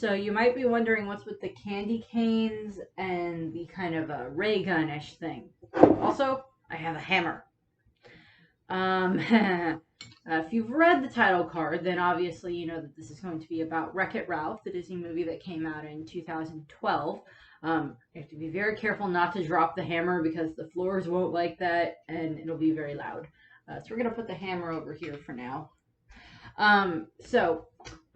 So you might be wondering what's with the candy canes and the kind of a ray gun-ish thing. Also, I have a hammer. If you've read the title card, then obviously you know that this is going to be about Wreck-It Ralph, the Disney movie that came out in 2012. You have to be very careful not to drop the hammer because the floors won't like that and it'll be very loud. So we're going to put the hammer over here for now.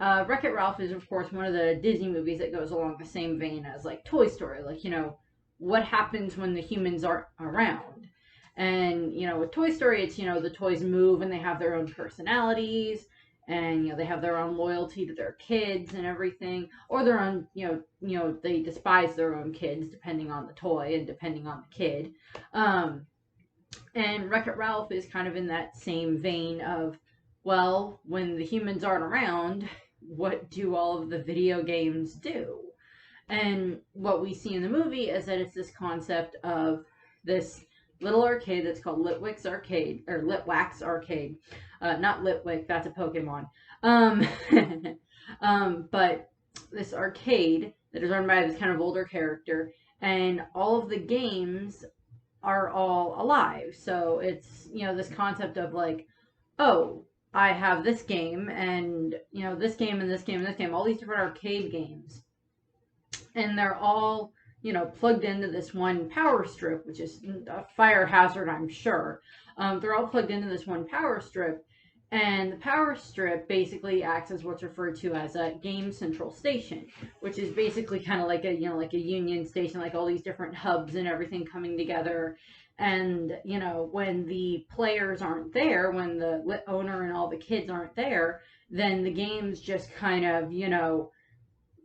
Wreck-It Ralph is, of course, one of the Disney movies that goes along the same vein as, like, Toy Story. Like, you know, what happens when the humans aren't around? And, you know, with Toy Story, it's, you know, the toys move and they have their own personalities. And, you know, they have their own loyalty to their kids and everything. Or their own, they despise their own kids, depending on the toy and depending on the kid. And Wreck-It Ralph is kind of in that same vein of, well, when the humans aren't around, what do all of the video games do? And what we see in the movie is that it's this concept of this little arcade that's called Litwick's Arcade, or Litwack's Arcade. Not Litwick, that's a Pokemon. But this arcade that is run by this kind of older character, and all of the games are all alive. So it's, you know, this concept of like, oh, I have this game and, you know, this game and this game and this game, all these different arcade games. And they're all, you know, plugged into this one power strip, which is a fire hazard, I'm sure. They're all plugged into this one power strip. And the power strip basically acts as what's referred to as a game central station, which is basically kind of like a, you know, like a union station, like all these different hubs and everything coming together. And, you know, when the players aren't there, when the owner and all the kids aren't there, then the games just kind of, you know,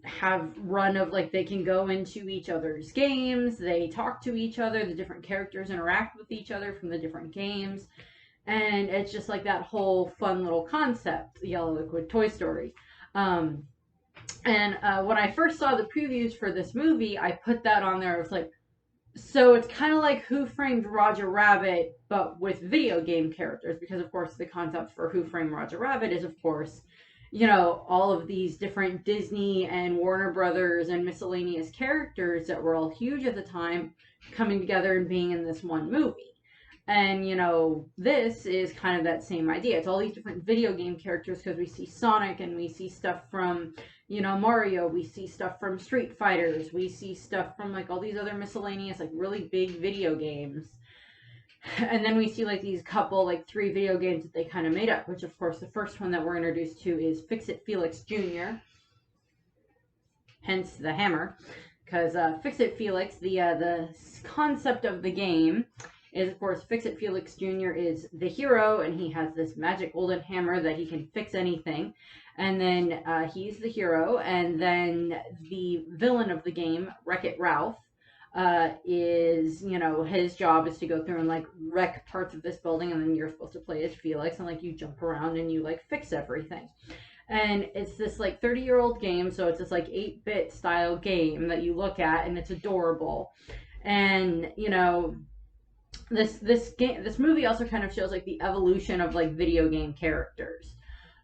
have run of like they can go into each other's games, they talk to each other, the different characters interact with each other from the different games. And it's just like that whole fun little concept, Yellow Liquid Toy Story. When I first saw the previews for this movie, I put that on there. It was like, so it's kind of like Who Framed Roger Rabbit, but with video game characters, because of course the concept for Who Framed Roger Rabbit is, of course, you know, all of these different Disney and Warner Brothers and miscellaneous characters that were all huge at the time coming together and being in this one movie. And, you know, this is kind of that same idea. It's all these different video game characters because we see Sonic and we see stuff from, you know, Mario. We see stuff from Street Fighters. We see stuff from, like, all these other miscellaneous, like, really big video games. And then we see, like, these couple, like, 3 video games that they kind of made up, which, of course, the first one that we're introduced to is Fix-It-Felix Jr., hence the hammer. Because Fix-It-Felix, the concept of the game is, of course, Fix-It-Felix Jr. is the hero, and he has this magic golden hammer that he can fix anything. And then he's the hero, and then the villain of the game, Wreck-It Ralph, is, you know, his job is to go through and, like, wreck parts of this building, and then you're supposed to play as Felix, and, like, you jump around and you, like, fix everything. And it's this, like, 30-year-old game, so it's this, like, 8-bit style game that you look at, and it's adorable. And, you know, this movie also kind of shows like the evolution of like video game characters,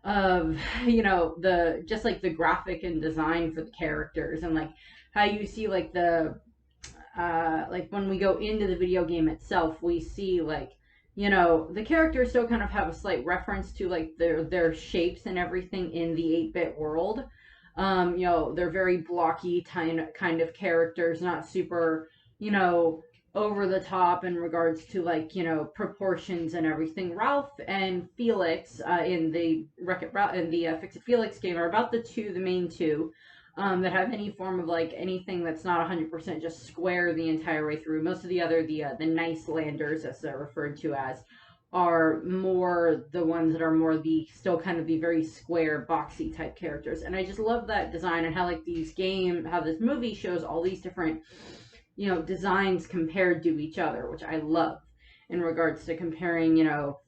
of, you know, the just like the graphic and design for the characters, and like how you see like the like when we go into the video game itself, we see like, you know, the characters still kind of have a slight reference to like their shapes and everything in the 8-bit world. You know, they're very blocky kind of characters, not super, you know, over the top in regards to like, you know, proportions and everything. Ralph and Felix in the Fix-It-Felix game are about the main two that have any form of like anything that's not 100% just square the entire way through. Most of the other the nice landers, as they're referred to as, are more the ones that are more the still kind of the very square boxy type characters. And I just love that design and how like how this movie shows all these different, you know, designs compared to each other, which I love in regards to comparing, you know,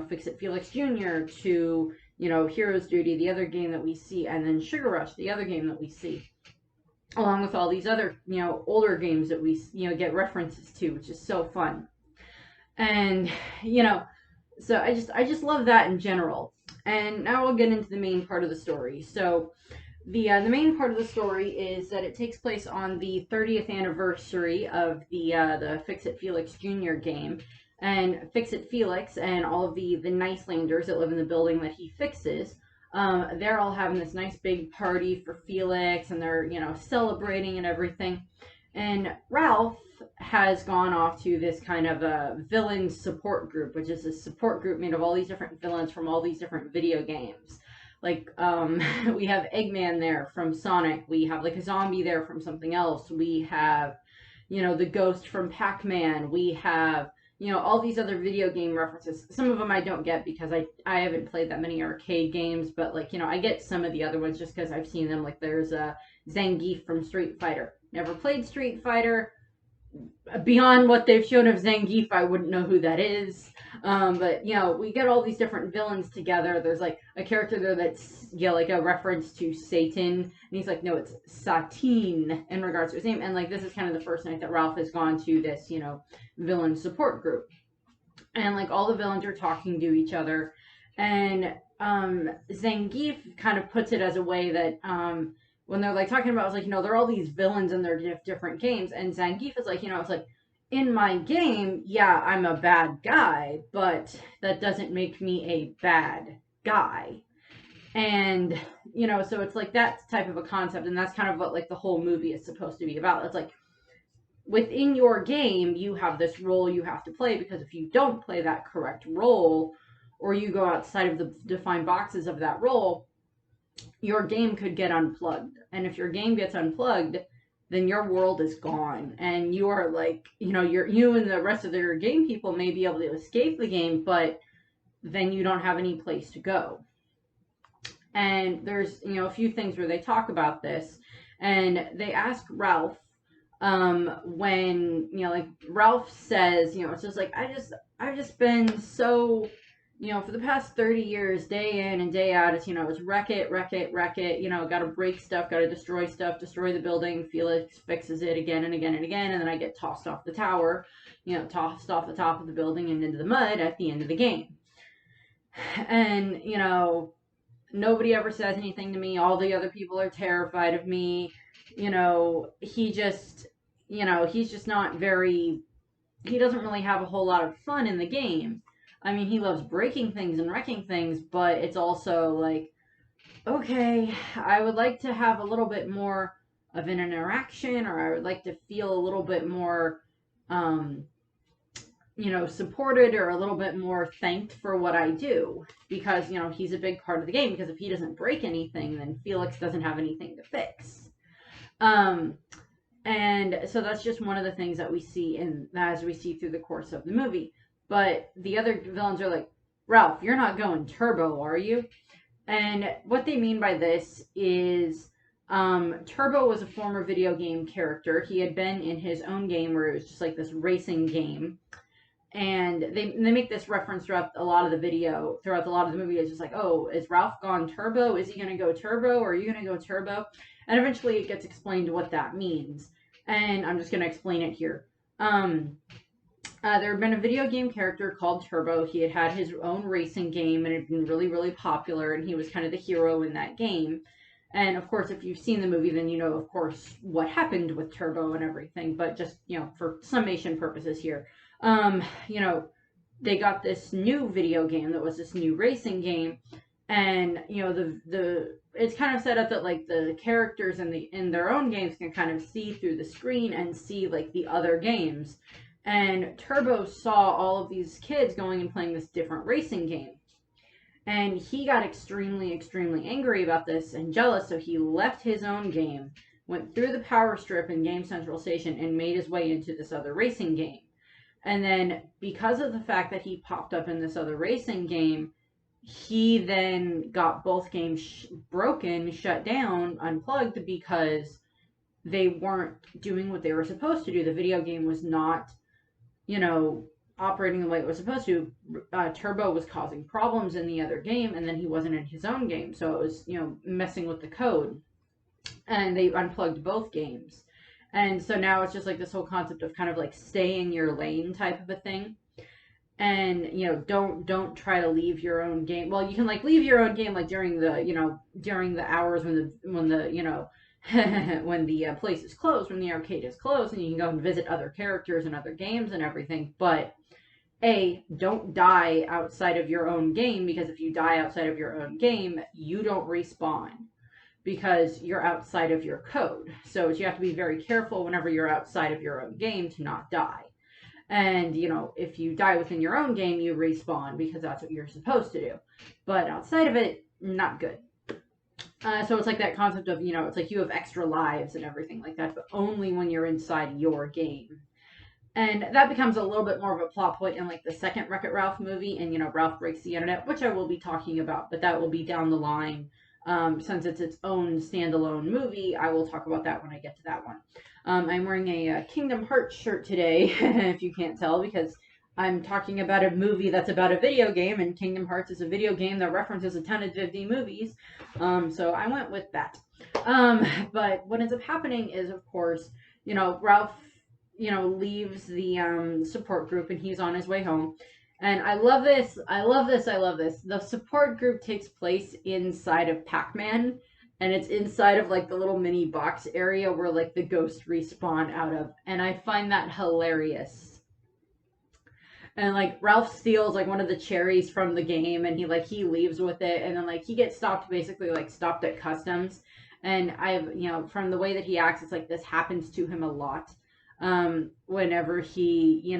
Fix-It-Felix Jr. to, you know, Hero's Duty, the other game that we see, and then Sugar Rush, the other game that we see, along with all these other, you know, older games that we, you know, get references to, which is so fun. And, you know, so I just love that in general. And now we'll get into the main part of the story. So, The main part of the story is that it takes place on the 30th anniversary of the Fix-It-Felix Jr. game, and Fix-It-Felix and all of the Nicelanders that live in the building that he fixes, they're all having this nice big party for Felix, and they're celebrating and everything. And Ralph has gone off to this kind of a villain support group, which is a support group made of all these different villains from all these different video games. Like, we have Eggman there from Sonic. We have like a zombie there from something else. We have, the ghost from Pac-Man. We have, all these other video game references. Some of them I don't get because I haven't played that many arcade games, but like, I get some of the other ones just because I've seen them. Like there's Zangief from Street Fighter. Never played Street Fighter. Beyond what they've shown of Zangief, I wouldn't know who that is. But we get all these different villains together. There's like a character there that's like a reference to Satan, and he's like, no, it's Satine in regards to his name. And like this is kind of the first night that Ralph has gone to this villain support group, and like all the villains are talking to each other, and Zangief kind of puts it as a way that when they're like talking about, it's like, they're all these villains in their different games. And Zangief is like, it's like, in my game, yeah, I'm a bad guy, but that doesn't make me a bad guy. And, so it's like that type of a concept. And that's kind of what like the whole movie is supposed to be about. It's like within your game, you have this role you have to play, because if you don't play that correct role, or you go outside of the defined boxes of that role, your game could get unplugged. And if your game gets unplugged, then your world is gone. And you are like, you and the rest of your game people may be able to escape the game, but then you don't have any place to go. And there's, a few things where they talk about this. And they ask Ralph, when, like Ralph says, it's just like, I've just been so, for the past 30 years, day in and day out, it's, it's wreck it, gotta break stuff, gotta destroy stuff, destroy the building, Felix fixes it again and again and again, and then I get tossed off the tower, tossed off the top of the building and into the mud at the end of the game. And, nobody ever says anything to me, all the other people are terrified of me, he just, he's just not very, he doesn't really have a whole lot of fun in the game. I mean, he loves breaking things and wrecking things, but it's also like, okay, I would like to have a little bit more of an interaction, or I would like to feel a little bit more, supported, or a little bit more thanked for what I do, because, he's a big part of the game, because if he doesn't break anything, then Felix doesn't have anything to fix. And so that's just one of the things that we see as we see through the course of the movie. But the other villains are like, Ralph, you're not going turbo, are you? And what they mean by this is Turbo was a former video game character. He had been in his own game where it was just like this racing game. And they make this reference throughout a lot of the movie. It's just like, oh, is Ralph gone turbo? Is he going to go turbo? Or are you going to go turbo? And eventually it gets explained what that means. And I'm just going to explain it here. There had been a video game character called Turbo. He had his own racing game, and it had been really, really popular, and he was kind of the hero in that game. And, of course, if you've seen the movie, then you know, of course, what happened with Turbo and everything. But just, for summation purposes here, they got this new video game that was this new racing game. And, it's kind of set up that, like, the characters in their own games can kind of see through the screen and see, like, the other games. And Turbo saw all of these kids going and playing this different racing game. And he got extremely, extremely angry about this and jealous, so he left his own game, went through the power strip in Game Central Station, and made his way into this other racing game. And then, because of the fact that he popped up in this other racing game, he then got both games broken, shut down, unplugged, because they weren't doing what they were supposed to do. The video game was not operating the way it was supposed to. Turbo was causing problems in the other game, and then he wasn't in his own game, so it was, messing with the code. And they unplugged both games. And so now it's just like this whole concept of kind of like stay in your lane type of a thing. and don't try to leave your own game. Well, you can like leave your own game like during the during the hours when the when the place is closed, when the arcade is closed, and you can go and visit other characters and other games and everything. But don't die outside of your own game, because if you die outside of your own game, you don't respawn because you're outside of your code. So you have to be very careful whenever you're outside of your own game to not die. And, if you die within your own game, you respawn because that's what you're supposed to do. But outside of it, not good. So it's like that concept of, it's like you have extra lives and everything like that, but only when you're inside your game. And that becomes a little bit more of a plot point in like the second Wreck-It Ralph movie, and Ralph Breaks the Internet, which I will be talking about, but that will be down the line. Since it's its own standalone movie, I will talk about that when I get to that one. I'm wearing a Kingdom Hearts shirt today, if you can't tell, because I'm talking about a movie that's about a video game, and Kingdom Hearts is a video game that references a ton of Disney movies. So I went with that. But what ends up happening is, of course, Ralph, leaves the support group, and he's on his way home. And I love this. I love this. I love this. The support group takes place inside of Pac-Man, and it's inside of like the little mini box area where like the ghosts respawn out of. And I find that hilarious. And like Ralph steals like one of the cherries from the game, and he leaves with it, and then like he gets stopped, basically like stopped at customs. And I've, from the way that he acts, it's like this happens to him a lot. Whenever he,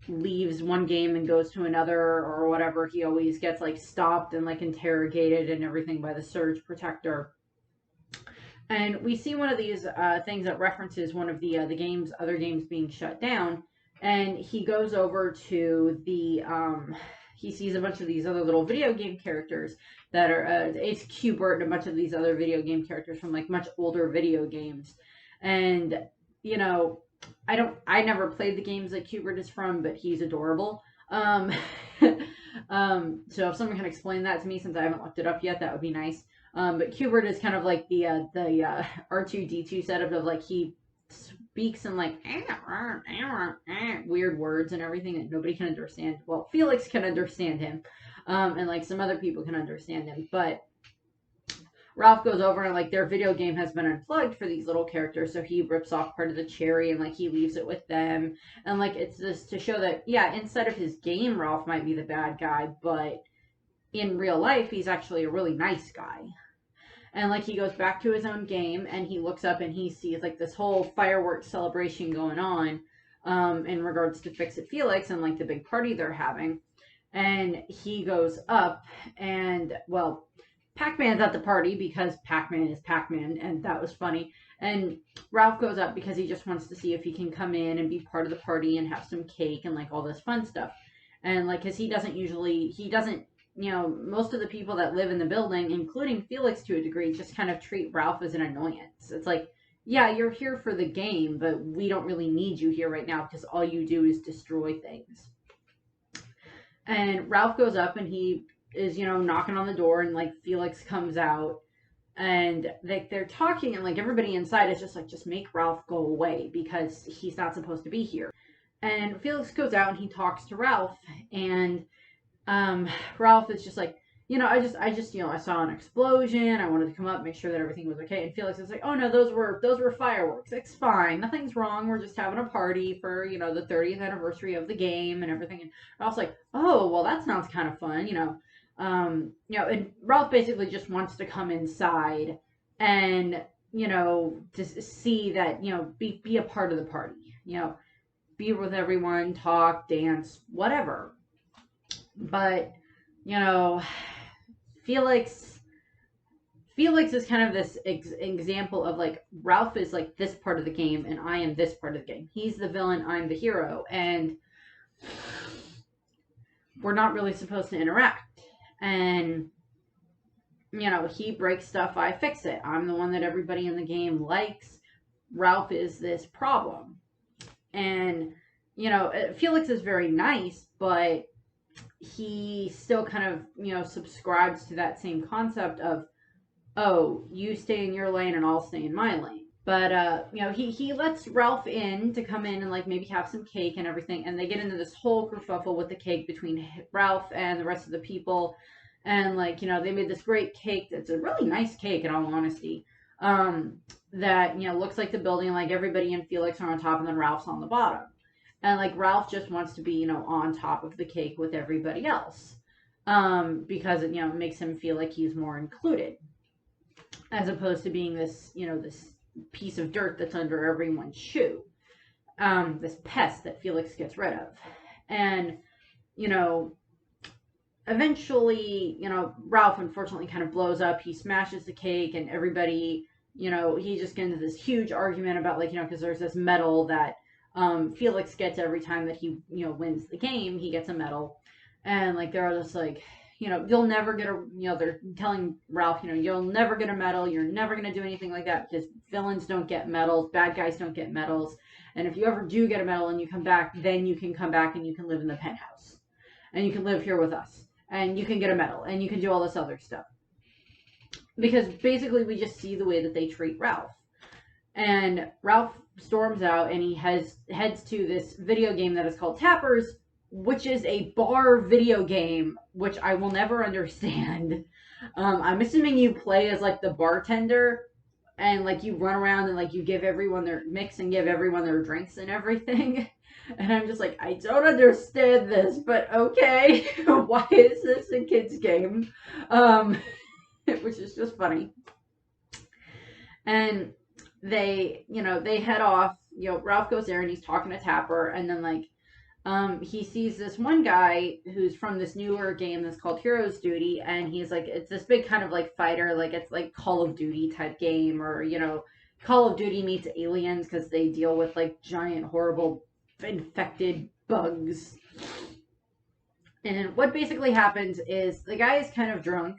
leaves one game and goes to another or whatever, he always gets like stopped and like interrogated and everything by the surge protector. And we see one of these things that references one of the other games being shut down, and he goes over to the he sees a bunch of these other little video game characters that are it's Q*bert and a bunch of these other video game characters from like much older video games. And I never played the games that Q*bert is from, but he's adorable. So if someone can explain that to me, since I haven't looked it up yet, that would be nice. But Q*bert is kind of like the R2-D2 setup of like he speaks in like weird words and everything that nobody can understand. Well, Felix can understand him, and like some other people can understand him, but Ralph goes over and like their video game has been unplugged for these little characters, so he rips off part of the cherry and like he leaves it with them. And like it's just to show that, yeah, inside of his game, Ralph might be the bad guy, but in real life, he's actually a really nice guy. And like he goes back to his own game, and he looks up and he sees like this whole fireworks celebration going on in regards to Fix-It-Felix and like the big party they're having. And he goes up, and well, Pac-Man's at the party because Pac-Man is Pac-Man, and that was funny. And Ralph goes up because he just wants to see if he can come in and be part of the party and have some cake and like all this fun stuff. And like, because he doesn't, most of the people that live in the building, including Felix to a degree, just kind of treat Ralph as an annoyance. It's like, yeah, you're here for the game, but we don't really need you here right now because all you do is destroy things. And Ralph goes up and he is, knocking on the door, and like Felix comes out, and they're talking, and like everybody inside is just like, just make Ralph go away because he's not supposed to be here. And Felix goes out and he talks to Ralph, and Ralph is just like, I saw an explosion. I wanted to come up, make sure that everything was okay. And Felix is like, oh no, those were fireworks. It's fine. Nothing's wrong. We're just having a party for, the 30th anniversary of the game and everything. And Ralph's like, oh, well, that sounds kind of fun, and Ralph basically just wants to come inside and, to see that, be a part of the party, be with everyone, talk, dance, whatever. But, Felix is kind of this example of like, Ralph is like this part of the game and I am this part of the game. He's the villain, I'm the hero, and we're not really supposed to interact. And, he breaks stuff, I fix it. I'm the one that everybody in the game likes. Ralph is this problem. And, Felix is very nice, but he still kind of, subscribes to that same concept of, oh, you stay in your lane and I'll stay in my lane. But you know, he lets Ralph in to come in and like maybe have some cake and everything, and they get into this whole kerfuffle with the cake between Ralph and the rest of the people. And like, you know, they made this great cake that's a really nice cake in all honesty. That, you know, looks like the building, like everybody in Felix are on top and then Ralph's on the bottom. And like Ralph just wants to be, you know, on top of the cake with everybody else. Because it, you know, makes him feel like he's more included. As opposed to being this, you know, this piece of dirt that's under everyone's shoe. This pest that Felix gets rid of. And, you know, eventually, you know, Ralph unfortunately kind of blows up. He smashes the cake and everybody, you know, he just gets into this huge argument about like, you know, because there's this medal that Felix gets every time that he, you know, wins the game. He gets a medal. And like, they're just like, you know, you'll never get a, you know, they're telling Ralph, you know, you'll never get a medal. You're never going to do anything like that because villains don't get medals. Bad guys don't get medals. And if you ever do get a medal and you come back, then you can come back and you can live in the penthouse. And you can live here with us. And you can get a medal. And you can do all this other stuff. Because basically we just see the way that they treat Ralph. And Ralph storms out and he heads to this video game that is called Tappers, which is a bar video game, which I will never understand. I'm assuming you play as like the bartender and like you run around and like you give everyone their mix and give everyone their drinks and everything. And I'm just like, I don't understand this, but okay. Why is this a kid's game? Which is just funny. And they, you know, they head off. You know, Ralph goes there and he's talking to Tapper, and then like he sees this one guy who's from this newer game that's called Heroes Duty, and he's like, it's this big kind of like fighter, like it's like Call of Duty type game, or, you know, Call of Duty meets Aliens because they deal with like giant, horrible, infected bugs. And what basically happens is the guy is kind of drunk,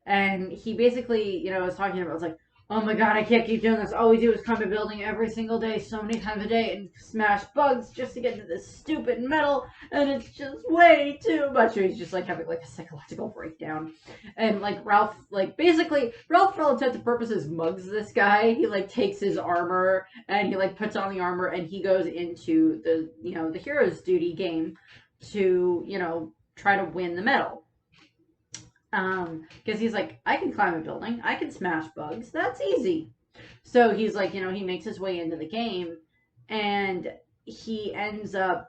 and he basically, you know, is talking about, it's like, oh my god, I can't keep doing this. All we do is come to building every single day, so many times a day, and smash bugs just to get to this stupid metal, and it's just way too much. So he's just like having like a psychological breakdown. And like Ralph, like basically, Ralph for all intents and purposes mugs this guy. He like takes his armor and he like puts on the armor and he goes into the, you know, the Heroes Duty game to, you know, try to win the medal. Because he's like, I can climb a building, I can smash bugs, that's easy. So he's like, you know, he makes his way into the game, and he ends up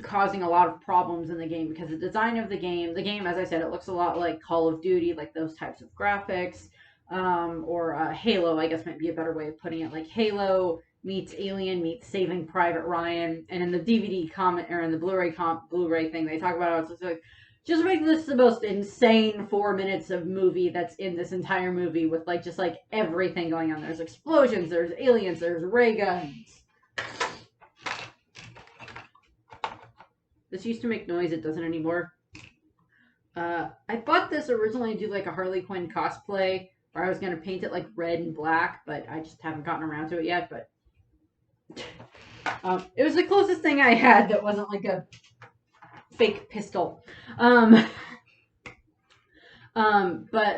causing a lot of problems in the game because the design of the game, as I said, it looks a lot like Call of Duty, like those types of graphics, or Halo, I guess might be a better way of putting it, like Halo meets Alien meets Saving Private Ryan. And in the DVD comment, or in the Blu-ray thing, they talk about it, it's like, just make this the most insane 4 minutes of movie that's in this entire movie with like just like everything going on. There's explosions, there's aliens, there's ray guns. This used to make noise, it doesn't anymore. I bought this originally to do like a Harley Quinn cosplay where I was going to paint it like red and black, but I just haven't gotten around to it yet. But it was the closest thing I had that wasn't like a fake pistol. But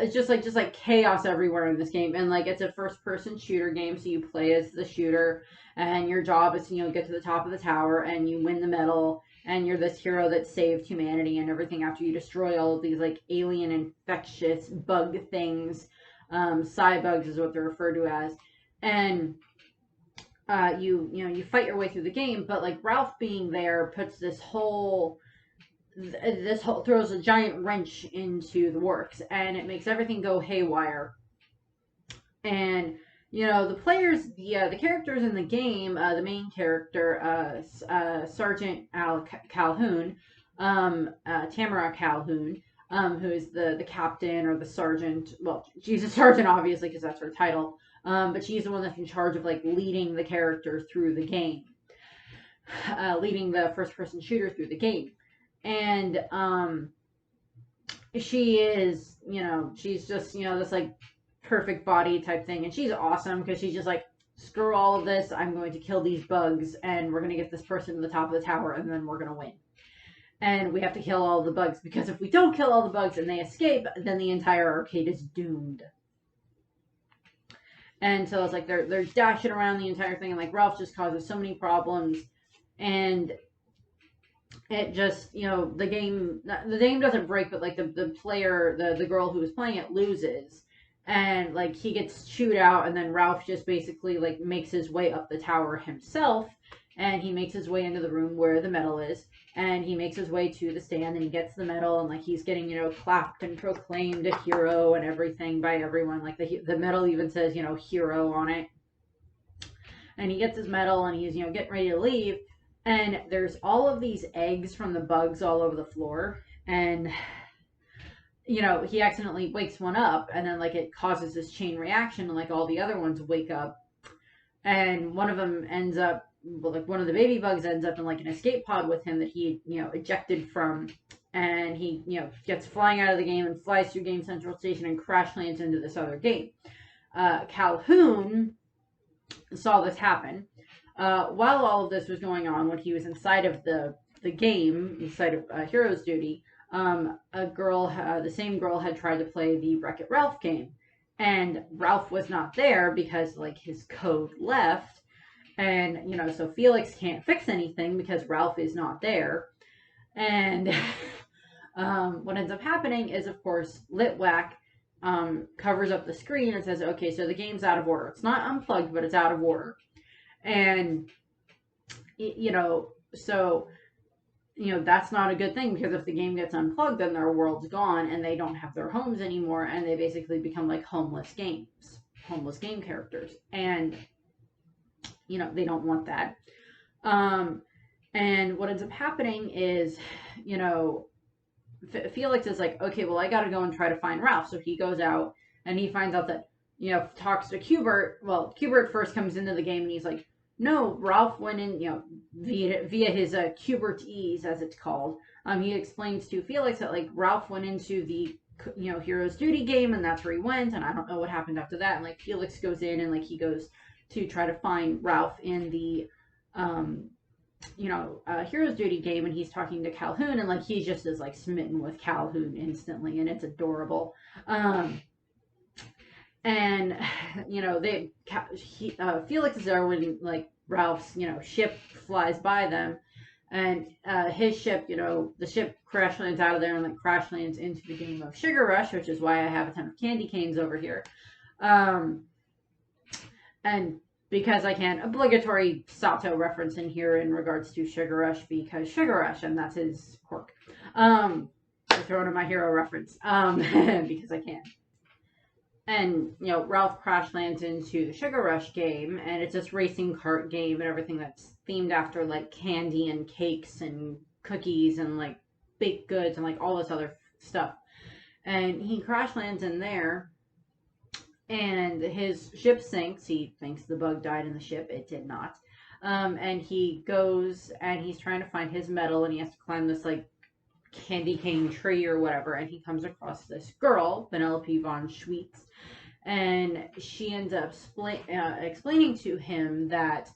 it's just like chaos everywhere in this game, and like it's a first person shooter game, so you play as the shooter and your job is to, you know, get to the top of the tower and you win the medal, and you're this hero that saved humanity and everything after you destroy all of these like alien infectious bug things. Cybugs is what they're referred to as. And you fight your way through the game, but like Ralph being there puts this whole throws a giant wrench into the works, and it makes everything go haywire. And you know, the players, the characters in the game, the main character, Sergeant Calhoun, Tamara Calhoun, who is the captain or the sergeant. Well, she's a sergeant obviously because that's her title, but she's the one that's in charge of like leading the character through the game, leading the first person shooter through the game. And she is, you know, she's just, you know, this like perfect body type thing, and she's awesome because she's just like, screw all of this, I'm going to kill these bugs, and we're going to get this person to the top of the tower, and then we're going to win. And we have to kill all the bugs, because if we don't kill all the bugs and they escape, then the entire arcade is doomed. And so it's like they're dashing around the entire thing, and like Ralph just causes so many problems, and it just, the game doesn't break, but like the player, the girl who was playing it loses, and like he gets chewed out, and then Ralph just basically like makes his way up the tower himself, and he makes his way into the room where the medal is, and he makes his way to the stand, and he gets the medal, and like he's getting clapped and proclaimed a hero and everything by everyone. Like the medal even says hero on it, and he gets his medal, and he's getting ready to leave, and there's all of these eggs from the bugs all over the floor, and he accidentally wakes one up, and then like it causes this chain reaction, and like all the other ones wake up, and one of them ends up, well, like one of the baby bugs ends up in like an escape pod with him that he ejected from, and he gets flying out of the game and flies through Game Central Station and crash lands into this other game. Calhoun saw this happen. While all of this was going on, when he was inside of the game, inside of Hero's Duty, the same girl had tried to play the Wreck-It Ralph game, and Ralph was not there because like his code left, and so Felix can't fix anything because Ralph is not there, and what ends up happening is, of course, Litwack covers up the screen and says, okay, so the game's out of order. It's not unplugged, but it's out of order. And, so, that's not a good thing, because if the game gets unplugged, then their world's gone, and they don't have their homes anymore, and they basically become like homeless game characters. And, they don't want that. And what ends up happening is, Felix is like, okay, well, I gotta go and try to find Ralph. So he goes out, and he finds out that, talks to Q*bert. Well, Q*bert first comes into the game, and he's like, no, Ralph went in, via his Q*bertese, as it's called. He explains to Felix that like Ralph went into the Hero's Duty game, and that's where he went, and I don't know what happened after that. And like Felix goes in, and like he goes to try to find Ralph in the Hero's Duty game, and he's talking to Calhoun, and like he just is like smitten with Calhoun instantly, and it's adorable. And Felix is there when like Ralph's ship flies by them, and his ship, the ship crash lands out of there and like crash lands into the game of Sugar Rush, which is why I have a ton of candy canes over here. And because I can, obligatory Sato reference in here in regards to Sugar Rush, because Sugar Rush, and that's his quirk. I throw in my hero reference, because I can. And, Ralph crash lands into the Sugar Rush game, and it's this racing kart game and everything that's themed after, like, candy and cakes and cookies and, like, baked goods and, like, all this other stuff. And he crash lands in there, and his ship sinks. He thinks the bug died in the ship. It did not. And he goes, and he's trying to find his medal, and he has to climb this, like, candy cane tree or whatever, and he comes across this girl, Penelope von Schweetz, and she ends up explaining to him that,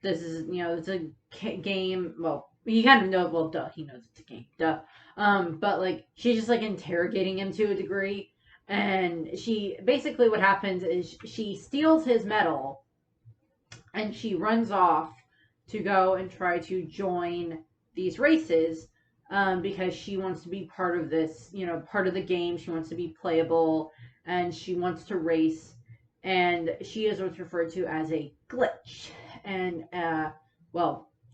this is, it's a game. Well, he kind of knows, well, duh, he knows it's a game, duh. But like, she's just like interrogating him to a degree, and she basically, what happens is she steals his medal, and she runs off to go and try to join these races, because she wants to be part of this, part of the game. She wants to be playable, and she wants to race, and she is what's referred to as a glitch. And,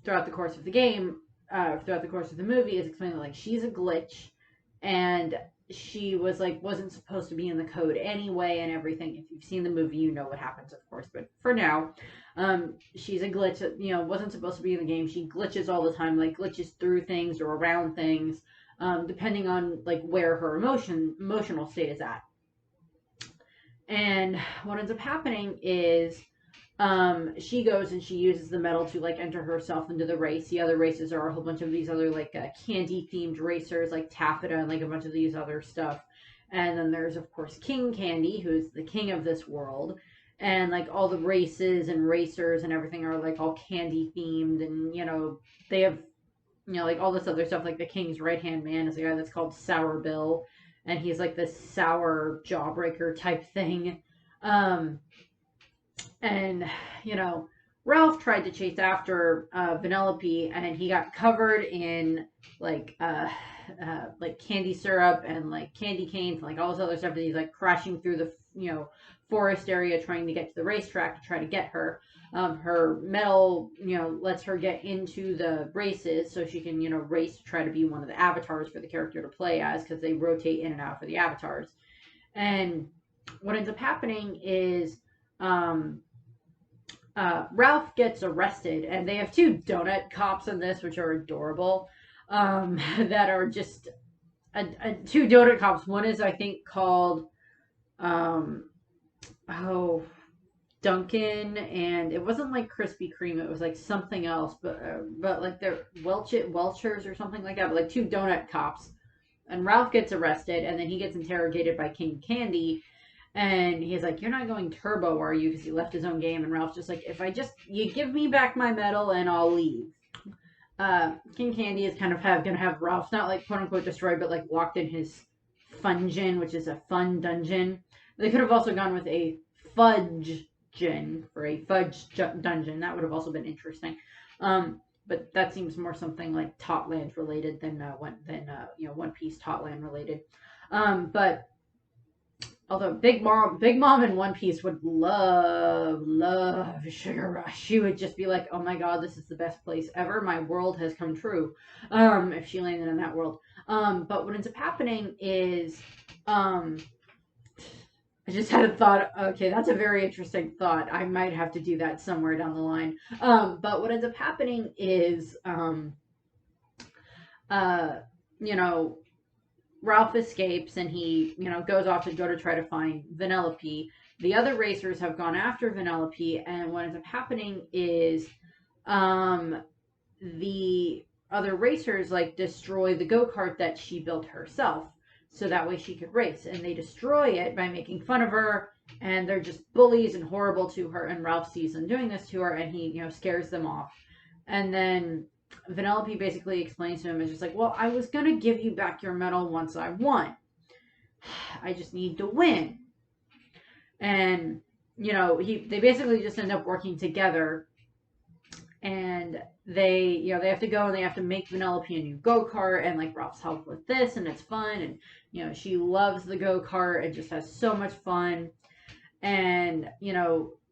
throughout the course of the game, throughout the course of the movie, is explained that, like, she's a glitch, and she was, like, wasn't supposed to be in the code anyway and everything. If you've seen the movie, you know what happens, of course, but for now, she's a glitch that, wasn't supposed to be in the game. She glitches all the time, like, glitches through things or around things, depending on, like, where her emotional state is at. And what ends up happening is, she goes and she uses the medal to, like, enter herself into the race. The other races are a whole bunch of these other, like, candy-themed racers, like Taffeta and, like, a bunch of these other stuff. And then there's, of course, King Candy, who's the king of this world. And, like, all the races and racers and everything are, like, all candy-themed. And, they have, like, all this other stuff. Like, the king's right-hand man is a guy that's called Sour Bill. and he's like this sour jawbreaker type thing. Um, and you know, Ralph tried to chase after Vanellope, and he got covered in like like candy syrup and like candy canes and like all this other stuff. And he's like crashing through the forest area trying to get to the racetrack to try to get her. Her medal, lets her get into the races so she can, race to try to be one of the avatars for the character to play as, because they rotate in and out for the avatars. And what ends up happening is Ralph gets arrested, and they have two donut cops in this, which are adorable. That are just two donut cops. One is, I think, called Duncan, and it wasn't like Krispy Kreme. It was like something else, but like they're Welchers or something like that. But like two donut cops, and Ralph gets arrested, and then he gets interrogated by King Candy, and he's like, "You're not going turbo, are you?" Because he left his own game, and Ralph's just like, "If you give me back my medal, and I'll leave." King Candy is kind of gonna have Ralph not like quote unquote destroyed, but like locked in his fungeon, which is a fun dungeon. They could have also gone with a fudge for a fudge dungeon. That would have also been interesting. But that seems more something like Totland related than One Piece Totland related. But although Big Mom in One Piece would love Sugar Rush. She would just be like, "Oh my god, this is the best place ever. My world has come true." If she landed in that world. But what ends up happening is, I just had a thought. Okay, that's a very interesting thought. I might have to do that somewhere down the line. But what ends up happening is, Ralph escapes, and he, goes off to try to find Vanellope. The other racers have gone after Vanellope, and what ends up happening is, the other racers like destroy the go-kart that she built herself, so that way she could race, and they destroy it by making fun of her, and they're just bullies and horrible to her, and Ralph sees them doing this to her, and he, scares them off. And then Vanellope basically explains to him, is just like, "Well, I was going to give you back your medal once I won. I just need to win." And, they basically just end up working together, and they have to go and they have to make Vanellope a new go-kart, and like Ralph's help with this, and it's fun, and she loves the go-kart and just has so much fun. And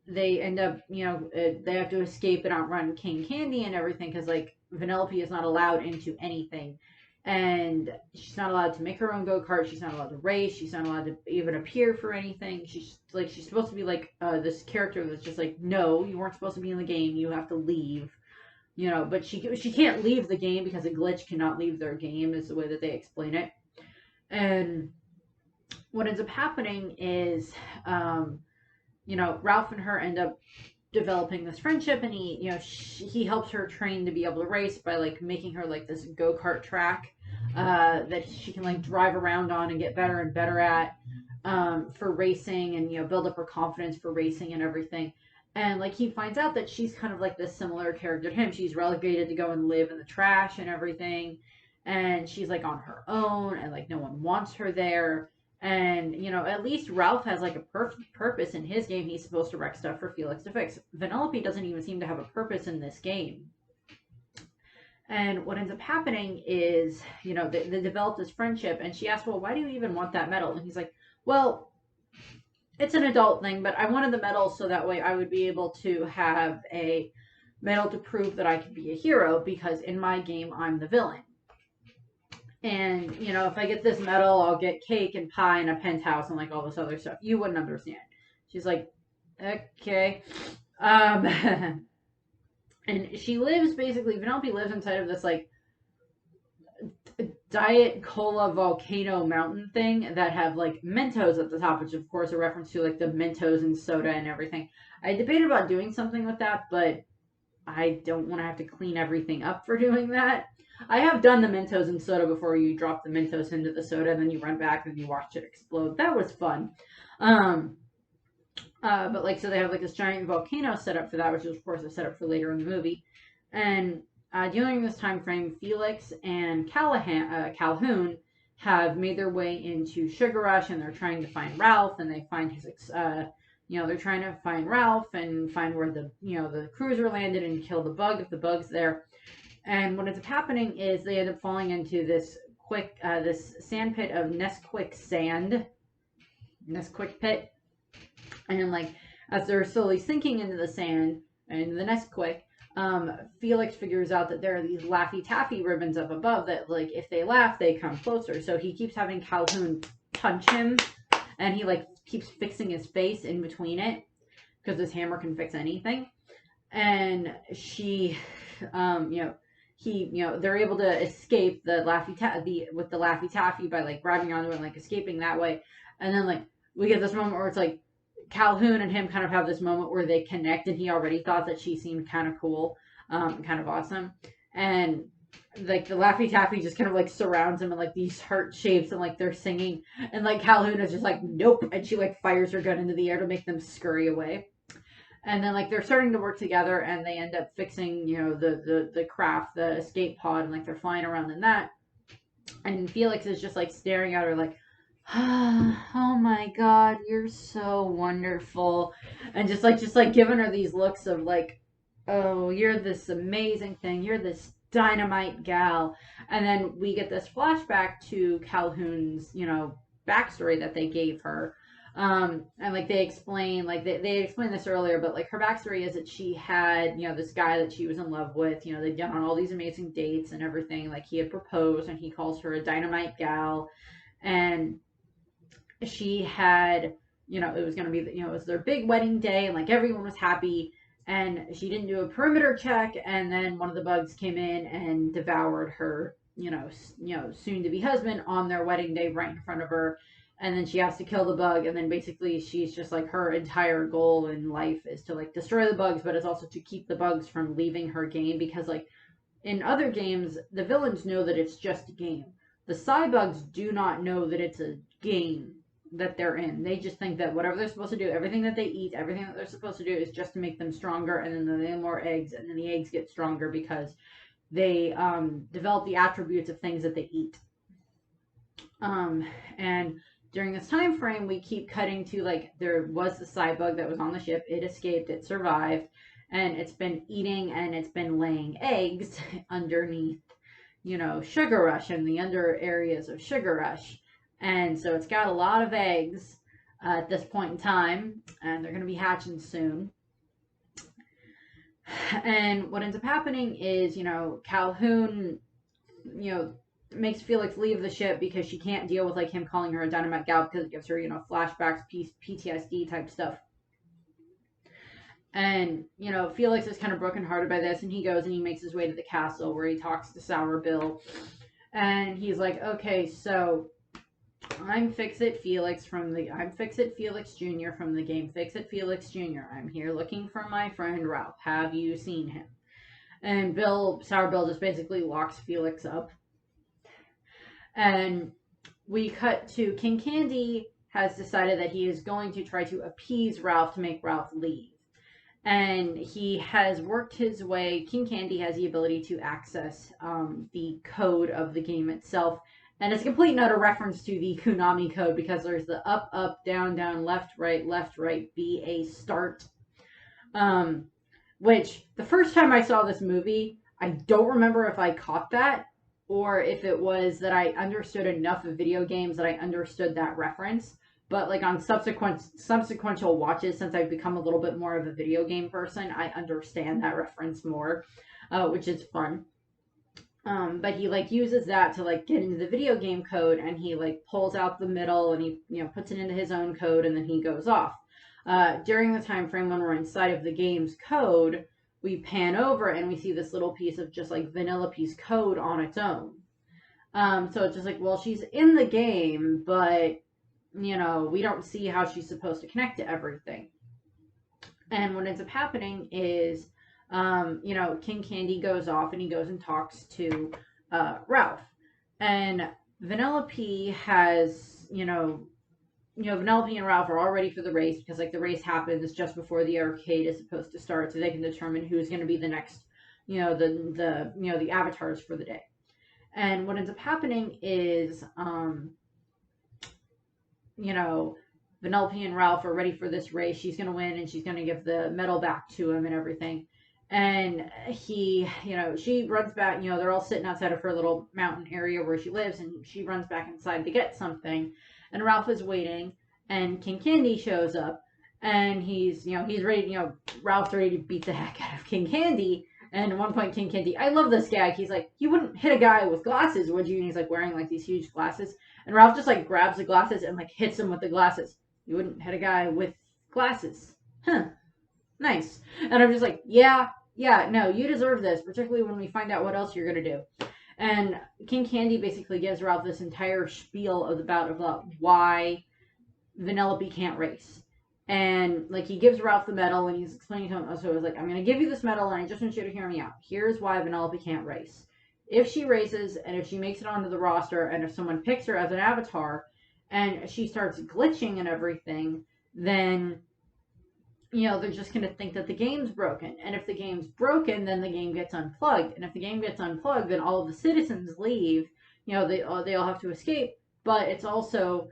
they end up they have to escape and outrun King Candy and everything, because like Vanellope is not allowed into anything, and she's not allowed to make her own go-kart, she's not allowed to race, she's not allowed to even appear for anything. She's supposed to be like this character that's just like, "No, you weren't supposed to be in the game, you have to leave." But she can't leave the game because a glitch cannot leave their game, is the way that they explain it. And what ends up happening is, Ralph and her end up developing this friendship, and he helps her train to be able to race by like making her like this go-kart track that she can like drive around on and get better and better at for racing, and build up her confidence for racing and everything. And like he finds out that she's kind of like this similar character to him. She's relegated to go and live in the trash and everything, and she's like on her own, and like no one wants her there. And at least Ralph has like a purpose in his game. He's supposed to wreck stuff for Felix to fix. Vanellope doesn't even seem to have a purpose in this game. And what ends up happening is, they develop this friendship, and she asks, "Well, why do you even want that medal?" And he's like, "Well, it's an adult thing, but I wanted the medal so that way I would be able to have a medal to prove that I could be a hero, because in my game, I'm the villain. And, if I get this medal, I'll get cake and pie and a penthouse and like all this other stuff. You wouldn't understand." She's like, "Okay." And she lives, basically, Vanellope lives inside of this like Diet Cola volcano mountain thing that have like Mentos at the top, which of course a reference to like the Mentos and soda and everything. I debated about doing something with that, but I don't want to have to clean everything up for doing that. I have done the Mentos and soda before. You drop the Mentos into the soda, and then you run back and you watch it explode. That was fun. But like, so they have like this giant volcano set up for that, which is of course a setup for later in the movie. And during this time frame, Felix and Calhoun have made their way into Sugar Rush, and they're trying to find Ralph, and they find his, they're trying to find Ralph and find where the cruiser landed and kill the bug if the bug's there. And what ends up happening is they end up falling into this sand pit of Nesquik sand, Nesquik pit, and like as they're slowly sinking into the sand and the Nesquik, Felix figures out that there are these Laffy Taffy ribbons up above that, like, if they laugh, they come closer. So he keeps having Calhoun punch him, and he, like, keeps fixing his face in between it, because this hammer can fix anything. And she, they're able to escape the Laffy Taffy by, like, grabbing onto it and, like, escaping that way. And then, like, we get this moment where it's, like, Calhoun and him kind of have this moment where they connect, and he already thought that she seemed kind of cool, kind of awesome. And like the Laffy Taffy just kind of like surrounds him in like these heart shapes, and like they're singing, and like Calhoun is just like, nope, and she like fires her gun into the air to make them scurry away. And then like they're starting to work together, and they end up fixing, the craft, the escape pod, and like they're flying around in that. And Felix is just like staring at her like, oh my God, you're so wonderful. And just like giving her these looks of like, oh, you're this amazing thing. You're this dynamite gal. And then we get this flashback to Calhoun's, backstory that they gave her. And like they explain, like they explained this earlier, but like her backstory is that she had, this guy that she was in love with, they'd gone on all these amazing dates and everything. Like he had proposed, and he calls her a dynamite gal. And she had, it was going to be, it was their big wedding day, and like everyone was happy, and she didn't do a perimeter check, and then one of the bugs came in and devoured her, soon to be husband on their wedding day right in front of her. And then she has to kill the bug, and then basically she's just like, her entire goal in life is to like destroy the bugs, but it's also to keep the bugs from leaving her game, because like in other games, the villains know that it's just a game. The Cybugs do not know that it's a game that they're in. They just think that whatever they're supposed to do, everything that they eat, everything that they're supposed to do is just to make them stronger, and then they have more eggs, and then the eggs get stronger because they develop the attributes of things that they eat. And during this time frame, we keep cutting to like, there was the Cybug that was on the ship. It escaped, it survived, and it's been eating and it's been laying eggs underneath, Sugar Rush and the under areas of Sugar Rush. And so it's got a lot of eggs at this point in time, and they're going to be hatching soon. And what ends up happening is, Calhoun, makes Felix leave the ship because she can't deal with like him calling her a dynamite gal, because it gives her, flashbacks, PTSD type stuff. And, Felix is kind of brokenhearted by this, and he goes and he makes his way to the castle where he talks to Sour Bill. And he's like, okay, so I'm Fix-It-Felix Jr. from the game Fix-It-Felix Jr. I'm here looking for my friend Ralph. Have you seen him? And Sour Bill just basically locks Felix up. And we cut to King Candy has decided that he is going to try to appease Ralph to make Ralph leave. And he has worked his way. King Candy has the ability to access the code of the game itself. And it's a complete and utter reference to the Konami code, because there's the up, up, down, down, left, right, B, A, start. Which, the first time I saw this movie, I don't remember if I caught that, or if it was that I understood enough of video games that I understood that reference. But like on subsequential watches, since I've become a little bit more of a video game person, I understand that reference more, which is fun. But he like uses that to like get into the video game code, and he like pulls out the middle, and he puts it into his own code, and then he goes off. During the time frame when we're inside of the game's code, we pan over and we see this little piece of just like Vanellope's code on its own. So it's just like, well, she's in the game, but we don't see how she's supposed to connect to everything. And what ends up happening is King Candy goes off and he goes and talks to Ralph. And Vanellope has, Vanellope and Ralph are all ready for the race, because like the race happens just before the arcade is supposed to start, so they can determine who's going to be the next, the avatars for the day. And what ends up happening is, you know, Vanellope and Ralph are ready for this race. She's going to win and she's going to give the medal back to him and everything. And he, she runs back, they're all sitting outside of her little mountain area where she lives, and she runs back inside to get something. And Ralph is waiting, and King Candy shows up, and he's ready, Ralph's ready to beat the heck out of King Candy. And at one point, King Candy, I love this gag. He's like, you wouldn't hit a guy with glasses, would you? And he's like wearing like these huge glasses. And Ralph just like grabs the glasses and like hits him with the glasses. You wouldn't hit a guy with glasses. Huh. Nice. And I'm just like, yeah, no, you deserve this, particularly when we find out what else you're going to do. And King Candy basically gives Ralph this entire spiel about why Vanellope can't race. And, like, he gives Ralph the medal, and he's explaining to him, so he's like, I'm going to give you this medal, and I just want you to hear me out. Here's why Vanellope can't race. If she races, and if she makes it onto the roster, and if someone picks her as an avatar, and she starts glitching and everything, then, they're just going to think that the game's broken. And if the game's broken, then the game gets unplugged. And if the game gets unplugged, then all of the citizens leave. They all have to escape, but it's also...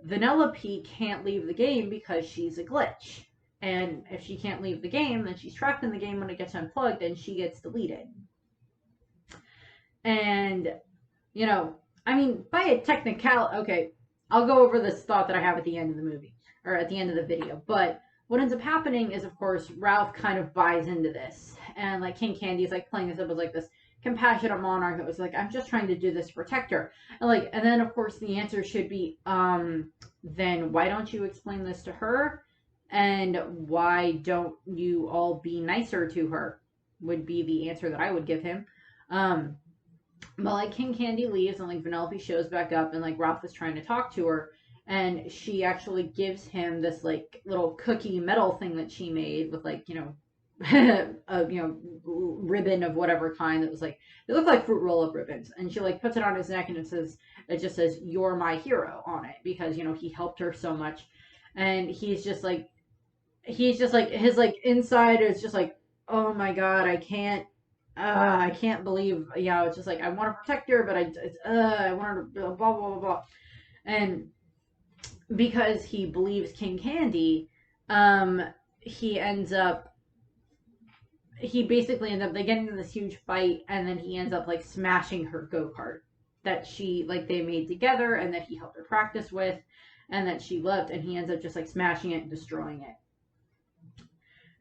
Vanellope can't leave the game because she's a glitch. And if she can't leave the game, then she's trapped in the game when it gets unplugged and she gets deleted. And, by a technicality, okay, I'll go over this thought that I have at the end of the movie, or at the end of the video. But what ends up happening is, of course, Ralph kind of buys into this. And, like, King Candy is, like, playing this up as, like, this compassionate monarch that was like, I'm just trying to do this to protect her. And then of course the answer should be, then why don't you explain this to her? And why don't you all be nicer to her? Would be the answer that I would give him. But like King Candy leaves and like Vanellope shows back up and like Ralph is trying to talk to her. And she actually gives him this like little cookie metal thing that she made with like, a ribbon of whatever kind that was like, it looked like fruit roll-up ribbons, and she like puts it on his neck and it just says you're my hero on it, because he helped her so much. And he's just like his like inside is just like, oh my god, I can't believe, it's just like I want to protect her, but I want her to blah blah blah blah. And because he believes King Candy, he basically ends up, they get into this huge fight, and then he ends up like smashing her go-kart that they made together and that he helped her practice with and that she loved, and he ends up just like smashing it and destroying it.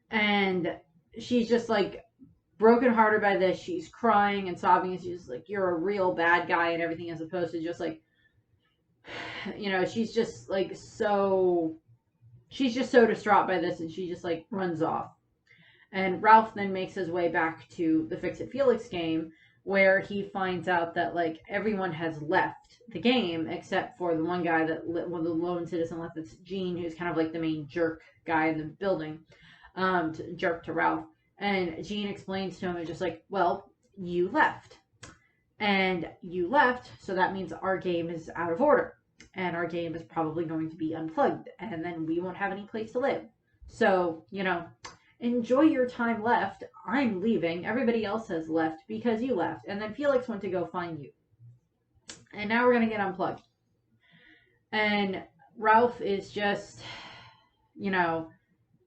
And she's just like brokenhearted by this. She's crying and sobbing, and she's just like, you're a real bad guy and everything, as opposed to just like, she's just like so distraught by this, and she just like runs off. And Ralph then makes his way back to the Fix-It-Felix game, where he finds out that, like, everyone has left the game except for the one guy the lone citizen left. It's Gene, who's kind of like the main jerk guy in the building, jerk to Ralph. And Gene explains to him, just like, well, you left. And you left, so that means our game is out of order. And our game is probably going to be unplugged. And then we won't have any place to live. So, enjoy your time left. I'm leaving. Everybody else has left because you left. And then Felix went to go find you. And now we're going to get unplugged. And Ralph is just,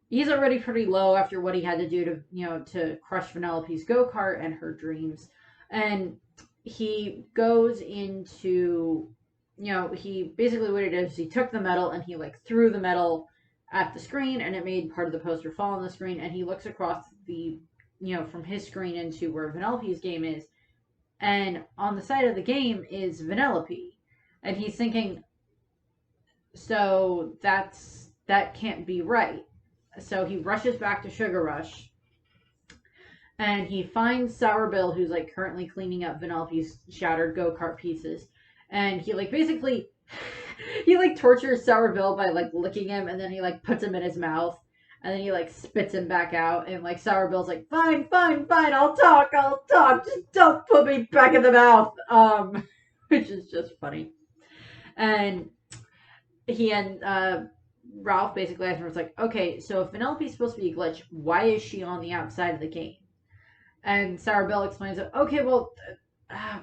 he's already pretty low after what he had to do to crush Vanellope's go-kart and her dreams. And he goes into, he basically what he did is he took the medal and he like threw the medal at the screen, and it made part of the poster fall on the screen, and he looks across the, from his screen into where Vanellope's game is, and on the side of the game is Vanellope, and he's thinking, so that can't be right. So he rushes back to Sugar Rush, and he finds Sour Bill, who's like currently cleaning up Vanellope's shattered go-kart pieces, and he like basically he like tortures Sour Bill by like licking him, and then he like puts him in his mouth, and then he like spits him back out, and like Sour Bill's like, fine, I'll talk, just don't put me back in the mouth, which is just funny. And Ralph basically asked him, it's like, okay, so if Vanellope's supposed to be a glitch, why is she on the outside of the game? And Sour Bill explains that, okay, well,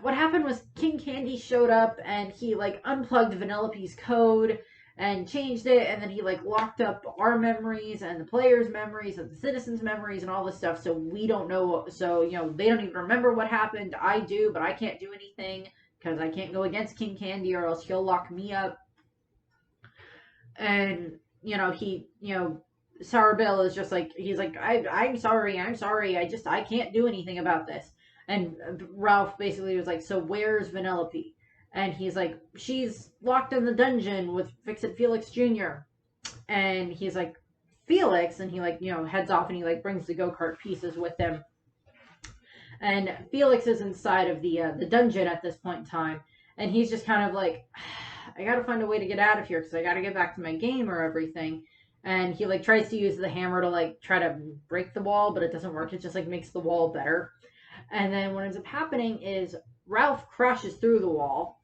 what happened was King Candy showed up and he like unplugged Vanellope's code and changed it, and then he like locked up our memories and the players' memories and the citizens' memories and all this stuff. So we don't know what. So they don't even remember what happened. I do, but I can't do anything because I can't go against King Candy or else he'll lock me up. And Sour Bill is just like, he's like, I'm sorry, I can't do anything about this. And Ralph basically was like, so where's Vanellope? And he's like, she's locked in the dungeon with Fix-It-Felix Jr. And he's like, Felix? And he like, heads off and he like brings the go-kart pieces with him. And Felix is inside of the dungeon at this point in time. And he's just kind of like, I gotta find a way to get out of here because I gotta get back to my game or everything. And he like tries to use the hammer to like try to break the wall, but it doesn't work. It just like makes the wall better. And then what ends up happening is Ralph crashes through the wall.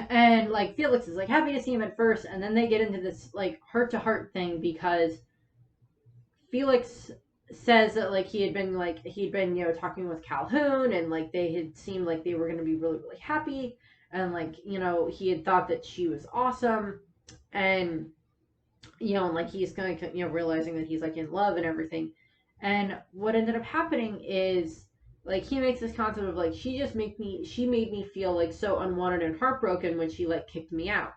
And like Felix is like happy to see him at first, and then they get into this like heart-to-heart thing because Felix says that like he'd been talking with Calhoun, and like they had seemed like they were going to be really, really happy, and like he had thought that she was awesome, and and like he's going to realizing that he's like in love and everything. And what ended up happening is like he makes this concept of like she made me feel like so unwanted and heartbroken when she like kicked me out.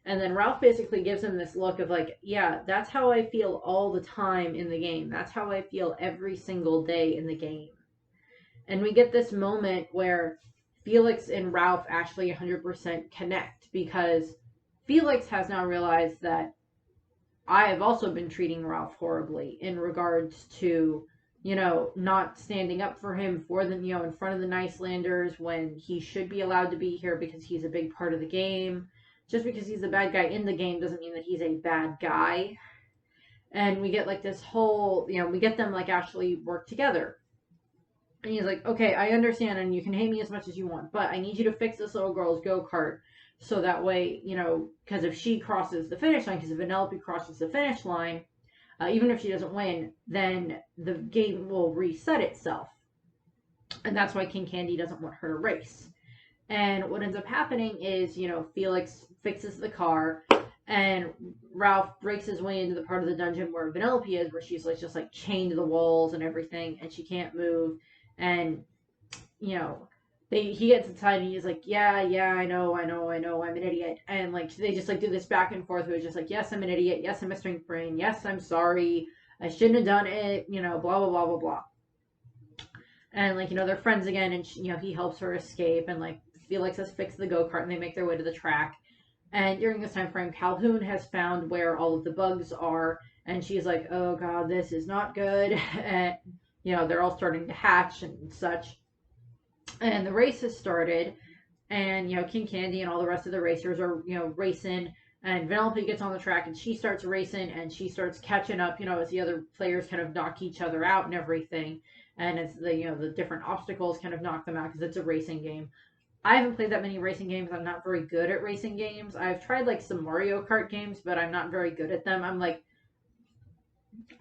And then Ralph basically gives him this look of like, yeah, that's how I feel all the time in the game. That's how I feel every single day in the game. And we get this moment where Felix and Ralph actually 100% connect because Felix has now realized that I have also been treating Ralph horribly in regards to not standing up for him for the, in front of the Nicelanders when he should be allowed to be here because he's a big part of the game. Just because he's a bad guy in the game doesn't mean that he's a bad guy. And we get like this whole, we get them like actually work together. And he's like, okay, I understand and you can hate me as much as you want, but I need you to fix this little girl's go-kart so that way, because if she crosses the finish line, because if Vanellope crosses the finish line, even if she doesn't win, then the game will reset itself. And that's why King Candy doesn't want her to race. And what ends up happening is, Felix fixes the car, and Ralph breaks his way into the part of the dungeon where Vanellope is, where she's like just like chained to the walls and everything, and she can't move. And, he gets inside and he's like, yeah, I know, I'm an idiot. And like they just like do this back and forth where it's just like, yes, I'm an idiot, yes, I'm a strength brain, yes, I'm sorry, I shouldn't have done it, blah, blah, blah, blah, blah. And like, they're friends again, and he helps her escape, and like Felix has fixed the go-kart and they make their way to the track. And during this time frame, Calhoun has found where all of the bugs are, and she's like, oh god, this is not good. And they're all starting to hatch and such. And the race has started, and King Candy and all the rest of the racers are racing, and Vanellope gets on the track and she starts racing and she starts catching up as the other players kind of knock each other out and everything, and it's the different obstacles kind of knock them out because it's a racing game. I haven't played that many racing games. I'm not very good at racing games. I've tried like some Mario Kart games, but I'm not very good at them. I'm like,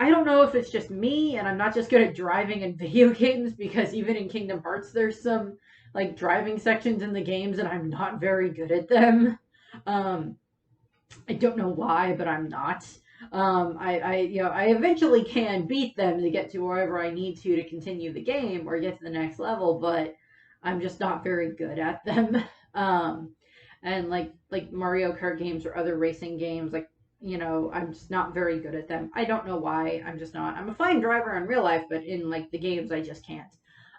I don't know if it's just me and I'm not just good at driving in video games, because even in Kingdom Hearts there's some like driving sections in the games and I'm not very good at them. I don't know why, but I'm not. I eventually can beat them to get to wherever I need to continue the game or get to the next level, but I'm just not very good at them. And like Mario Kart games or other racing games, like, I'm just not very good at them. I don't know why. I'm just not. I'm a fine driver in real life, but in like the games, I just can't.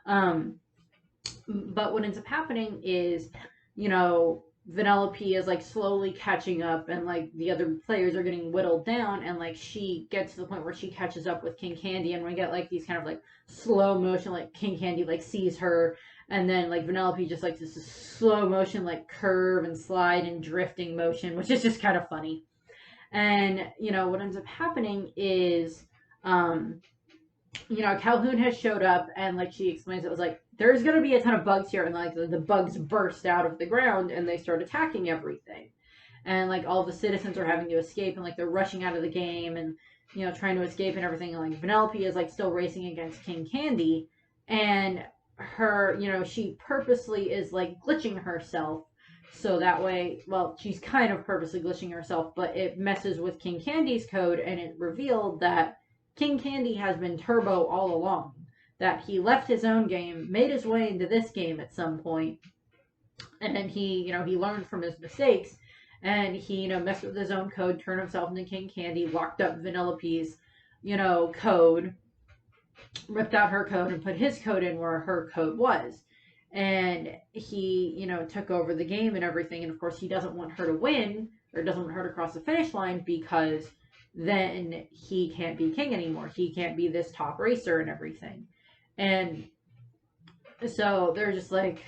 But what ends up happening is, Vanellope is like slowly catching up, and like the other players are getting whittled down, and like she gets to the point where she catches up with King Candy, and we get like these kind of like slow motion, like King Candy like sees her, and then like Vanellope just like this slow motion like curve and slide and drifting motion, which is just kind of funny. And, what ends up happening is, Calhoun has showed up, and, like, she explains it was like, there's going to be a ton of bugs here, and, like, the bugs burst out of the ground, and they start attacking everything. And, like, all the citizens are having to escape, and, like, they're rushing out of the game, and, trying to escape and everything, and, like, Vanellope is, like, still racing against King Candy, and her, she purposely is like glitching herself. So that way, well, she's kind of purposely glitching herself, but it messes with King Candy's code, and it revealed that King Candy has been Turbo all along. That he left his own game, made his way into this game at some point, and then he learned from his mistakes, and he, messed with his own code, turned himself into King Candy, locked up Vanellope's, code, ripped out her code and put his code in where her code was. And he, took over the game and everything. And of course, he doesn't want her to win, or doesn't want her to cross the finish line, because then he can't be king anymore. He can't be this top racer and everything. And so they're just like,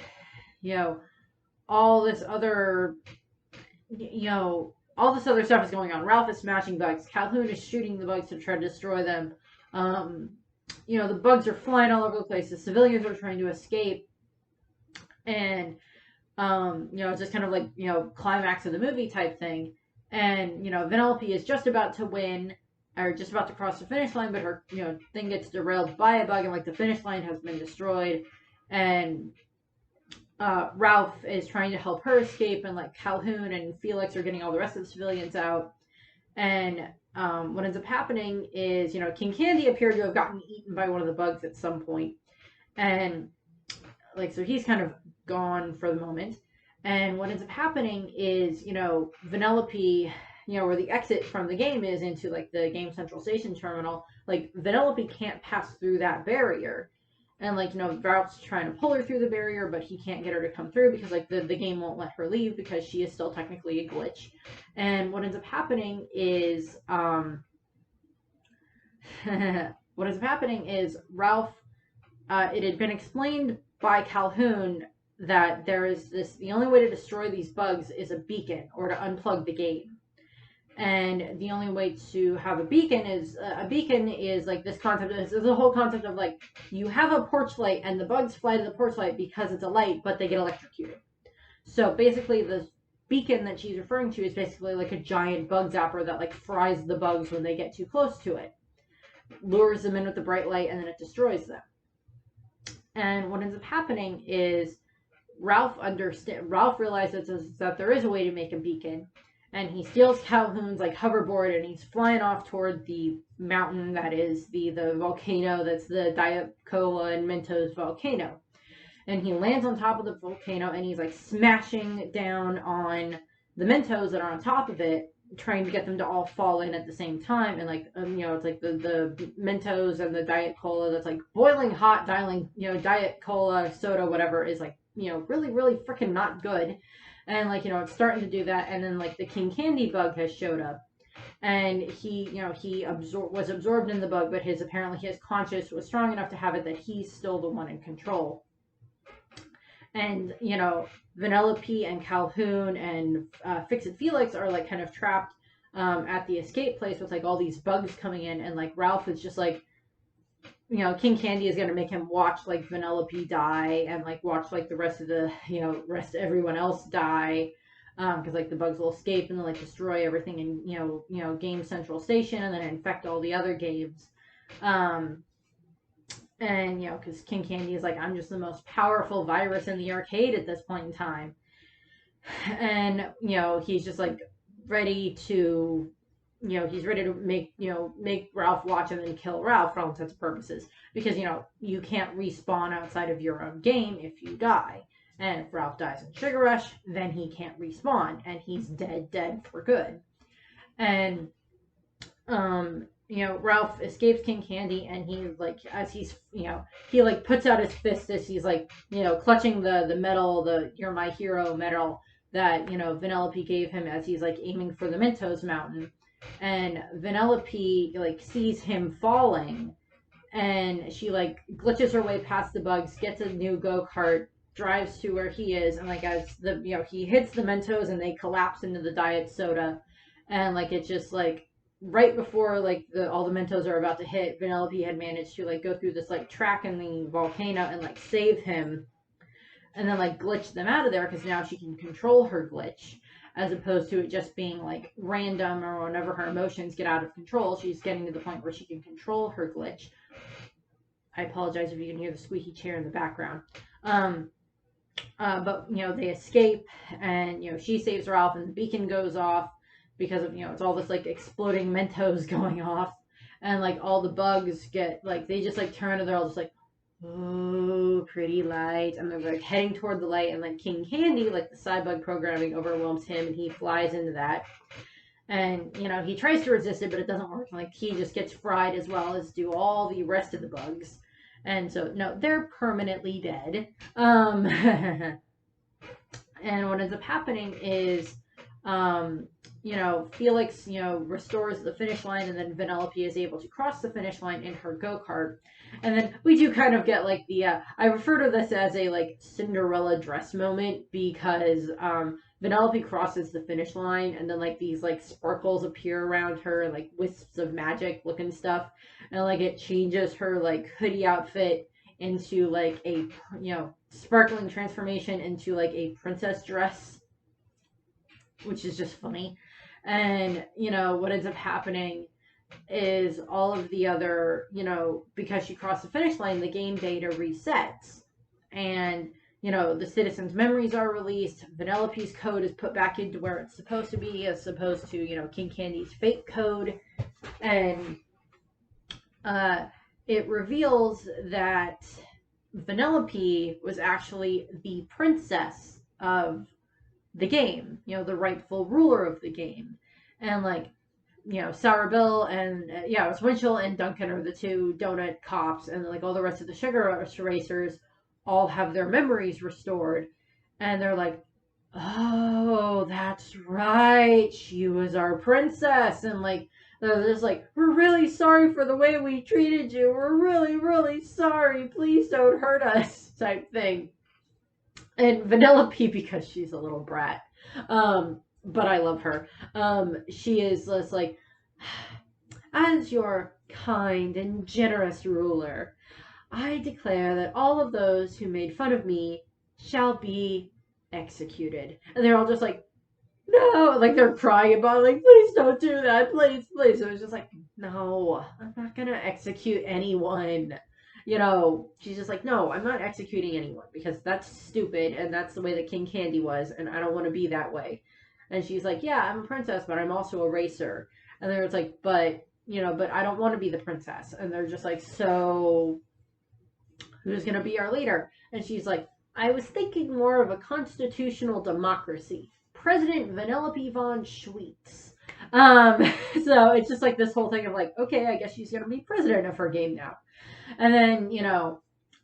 all this other, all this other stuff is going on. Ralph is smashing bugs. Calhoun is shooting the bugs to try to destroy them. The bugs are flying all over the place. The civilians are trying to escape. And, it's just kind of like, climax of the movie type thing. And, Vanellope is just about to win, or just about to cross the finish line, but her, thing gets derailed by a bug, and, like, the finish line has been destroyed. And Ralph is trying to help her escape, and, like, Calhoun and Felix are getting all the rest of the civilians out. And what ends up happening is, King Candy appeared to have gotten eaten by one of the bugs at some point. And, like, so he's kind of gone for the moment. And what ends up happening is, Vanellope, where the exit from the game is into, like, the Game Central Station terminal, like, Vanellope can't pass through that barrier. And, like, Ralph's trying to pull her through the barrier, but he can't get her to come through because, like, the game won't let her leave because she is still technically a glitch. And what ends up happening is, Ralph, it had been explained by Calhoun that the only way to destroy these bugs is a beacon, or to unplug the game. And the only way to have a beacon is like this concept. This is the whole concept of, like, you have a porch light and the bugs fly to the porch light because it's a light, but they get electrocuted. So basically, the beacon that she's referring to is basically like a giant bug zapper that, like, fries the bugs when they get too close to it, lures them in with the bright light, and then it destroys them. And what ends up happening is Ralph realizes that there is a way to make a beacon. And he steals Calhoun's, like, hoverboard, and he's flying off toward the mountain that is the volcano that's the Diet Cola and Mentos volcano. And he lands on top of the volcano, and he's, like, smashing down on the Mentos that are on top of it, trying to get them to all fall in at the same time. And, like, it's like the Mentos and the Diet Cola that's, like, boiling hot, Diet Cola, soda, whatever, is, like, really, really freaking not good. And, like, it's starting to do that. And then, like, the King Candy bug has showed up. And he was absorbed in the bug, but apparently his conscience was strong enough to have it that he's still the one in control. And, Vanellope and Calhoun and Fix-It-Felix are, like, kind of trapped at the escape place with, like, all these bugs coming in. And, like, Ralph is just, like, King Candy is going to make him watch, like, Vanellope die, and, like, watch, like, the rest of everyone else die, because, like, the bugs will escape and then, like, destroy everything in, Game Central Station, and then infect all the other games. And, because King Candy is like, I'm just the most powerful virus in the arcade at this point in time. And, he's just, like, ready to make Ralph watch and then kill Ralph for all intents and purposes. Because, you can't respawn outside of your own game if you die. And if Ralph dies in Sugar Rush, then he can't respawn. And he's dead for good. And, Ralph escapes King Candy, and he, like, as he's, he, like, puts out his fist as he's, like, clutching the medal, the You're My Hero medal that, Vanellope gave him as he's, like, aiming for the Mentos mountain. And Vanellope, like, sees him falling, and she, like, glitches her way past the bugs, gets a new go-kart, drives to where he is, and, like, as he hits the Mentos and they collapse into the diet soda, and, like, it's just, like, right before, like, all the Mentos are about to hit, Vanellope had managed to, like, go through this, like, track in the volcano and, like, save him, and then, like, glitch them out of there, because now she can control her glitch, as opposed to it just being, like, random, or whenever her emotions get out of control, she's getting to the point where she can control her glitch. I apologize if you can hear the squeaky chair in the background. But they escape, and she saves Ralph, and the beacon goes off because of it's all this like exploding Mentos going off, and like all the bugs get like they just like turn and they're all just like, oh, pretty light, and they're like heading toward the light, and like King Candy, like the Cybug programming overwhelms him, and he flies into that. And he tries to resist it, but it doesn't work. Like he just gets fried as well as do all the rest of the bugs. And so no, they're permanently dead. And what ends up happening is Felix, restores the finish line, and then Vanellope is able to cross the finish line in her go-kart. And then we do kind of get like the I refer to this as a like Cinderella dress moment, because Vanellope crosses the finish line, and then like these like sparkles appear around her, and like wisps of magic looking stuff, and like it changes her like hoodie outfit into like a sparkling transformation into like a princess dress, which is just funny. And what ends up happening is all of the other because she crossed the finish line, the game data resets, and the citizens' memories are released. Vanellope's code is put back into where it's supposed to be, as opposed to King Candy's fake code. And it reveals that Vanellope was actually the princess of the game, the rightful ruler of the game. And like Sour Bill and it was Winchell and Duncan are the two donut cops, and like all the rest of the sugar rush racers all have their memories restored, and they're like, oh, that's right, she was our princess. And like they're just like, we're really sorry for the way we treated you, we're really, really sorry, please don't hurt us, type thing. And Vanellope, because she's a little brat, but I love her, she is just like, as your kind and generous ruler, I declare that all of those who made fun of me shall be executed. And they're all just like, no, like they're crying about it, like, please don't do that, please, please. So it's just like, no, I'm not gonna execute anyone. She's just like, no, I'm not executing anyone, because that's stupid, and that's the way that King Candy was, and I don't want to be that way. And she's like, yeah, I'm a princess, but I'm also a racer. And they're like, but I don't want to be the princess. And they're just like, so who's going to be our leader? And she's like, I was thinking more of a constitutional democracy. President Vanellope von Schweetz. So it's just like this whole thing of like, okay, I guess she's going to be president of her game now. And then,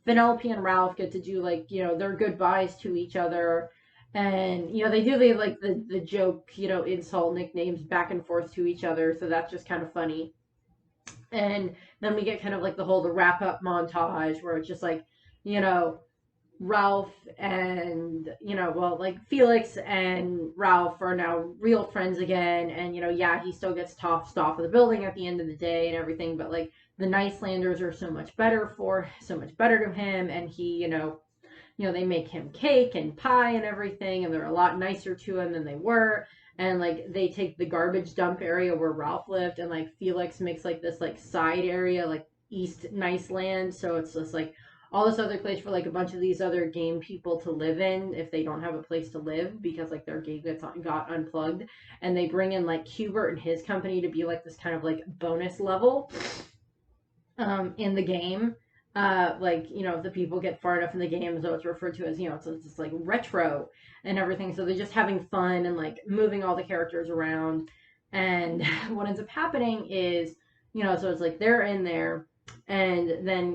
Vanellope and Ralph get to do like, their goodbyes to each other. And, they do the joke, insult nicknames back and forth to each other. So that's just kind of funny. And then we get kind of like the wrap up montage where it's just like, Ralph and, Felix and Ralph are now real friends again. And, he still gets tossed off of the building at the end of the day and everything. But like the Nicelanders are so much better to him. And he, they make him cake and pie and everything. And they're a lot nicer to him than they were. And like they take the garbage dump area where Ralph lived, and like Felix makes like this like side area, like East Niceland. So it's just like all this other place for like a bunch of these other game people to live in if they don't have a place to live, because like their game got unplugged. And they bring in like Hubert and his company to be like this kind of like bonus level in the game. If the people get far enough in the game, so it's referred to as, so it's just like retro and everything. So they're just having fun and like moving all the characters around. And what ends up happening is, so it's like they're in there, and then,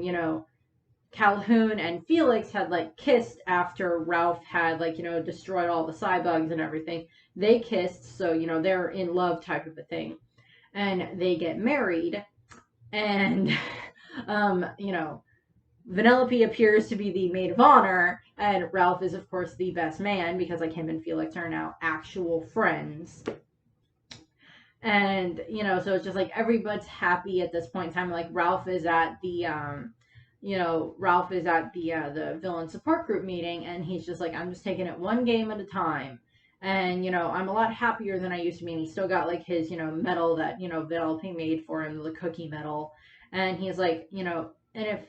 Calhoun and Felix had like kissed after Ralph had like, destroyed all the Cybugs and everything. They kissed, so, they're in love type of a thing. And they get married, and, Vanellope appears to be the maid of honor, and Ralph is, of course, the best man, because like him and Felix are now actual friends. And, so it's just like everybody's happy at this point in time. Like Ralph is at the the villain support group meeting, and he's just like, I'm just taking it one game at a time. And, I'm a lot happier than I used to be. And he's still got like his, medal that, Vanellope made for him, the cookie medal. And he's like, and if,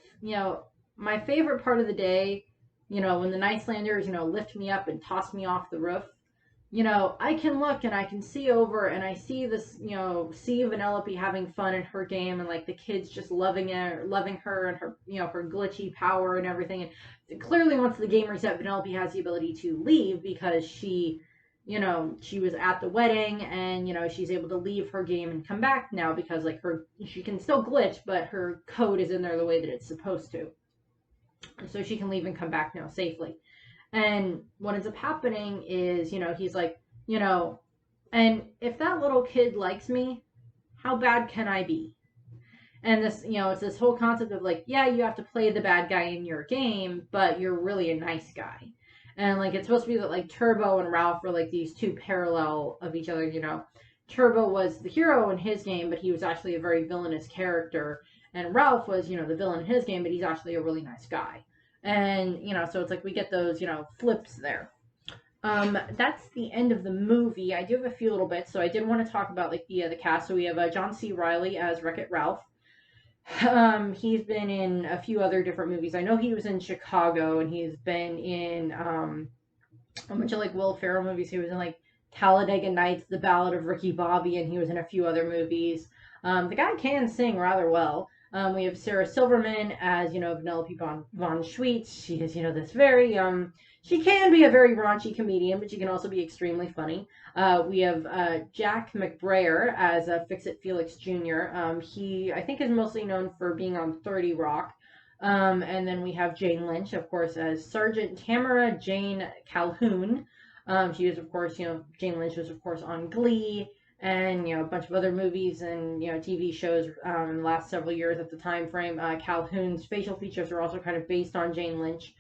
my favorite part of the day, when the Nicelanders, lift me up and toss me off the roof, I can look and I can see over and I see this, see Vanellope having fun in her game and like the kids just loving her and her, her glitchy power and everything. And clearly once the game reset, Vanellope has the ability to leave because she was at the wedding and, she's able to leave her game and come back now because like she can still glitch, but her code is in there the way that it's supposed to. So she can leave and come back now safely. And what ends up happening is, he's like, and if that little kid likes me, how bad can I be? And this, it's this whole concept of like, yeah, you have to play the bad guy in your game, but you're really a nice guy. And like, it's supposed to be that like Turbo and Ralph were like these two parallel of each other, Turbo was the hero in his game, but he was actually a very villainous character. And Ralph was, the villain in his game, but he's actually a really nice guy. And, so it's like we get those, flips there. That's the end of the movie. I do have a few little bits, so I did want to talk about like the cast. So we have John C. Reilly as Wreck-It Ralph. He's been in a few other different movies. I know he was in Chicago, and he's been in a bunch of like Will Ferrell movies. He was in like Talladega Nights, The Ballad of Ricky Bobby, and he was in a few other movies. The guy can sing rather well. We have Sarah Silverman as, Vanellope von Schweetz. She is, this very, she can be a very raunchy comedian, but she can also be extremely funny. We have Jack McBrayer as Fix-It-Felix Jr. He, I think, is mostly known for being on 30 Rock. And then we have Jane Lynch, of course, as Sergeant Tamara Jane Calhoun. She is, of course, Jane Lynch was, of course, on Glee. And, a bunch of other movies and, TV shows in the last several years at the time frame. Calhoun's facial features are also kind of based on Jane Lynch.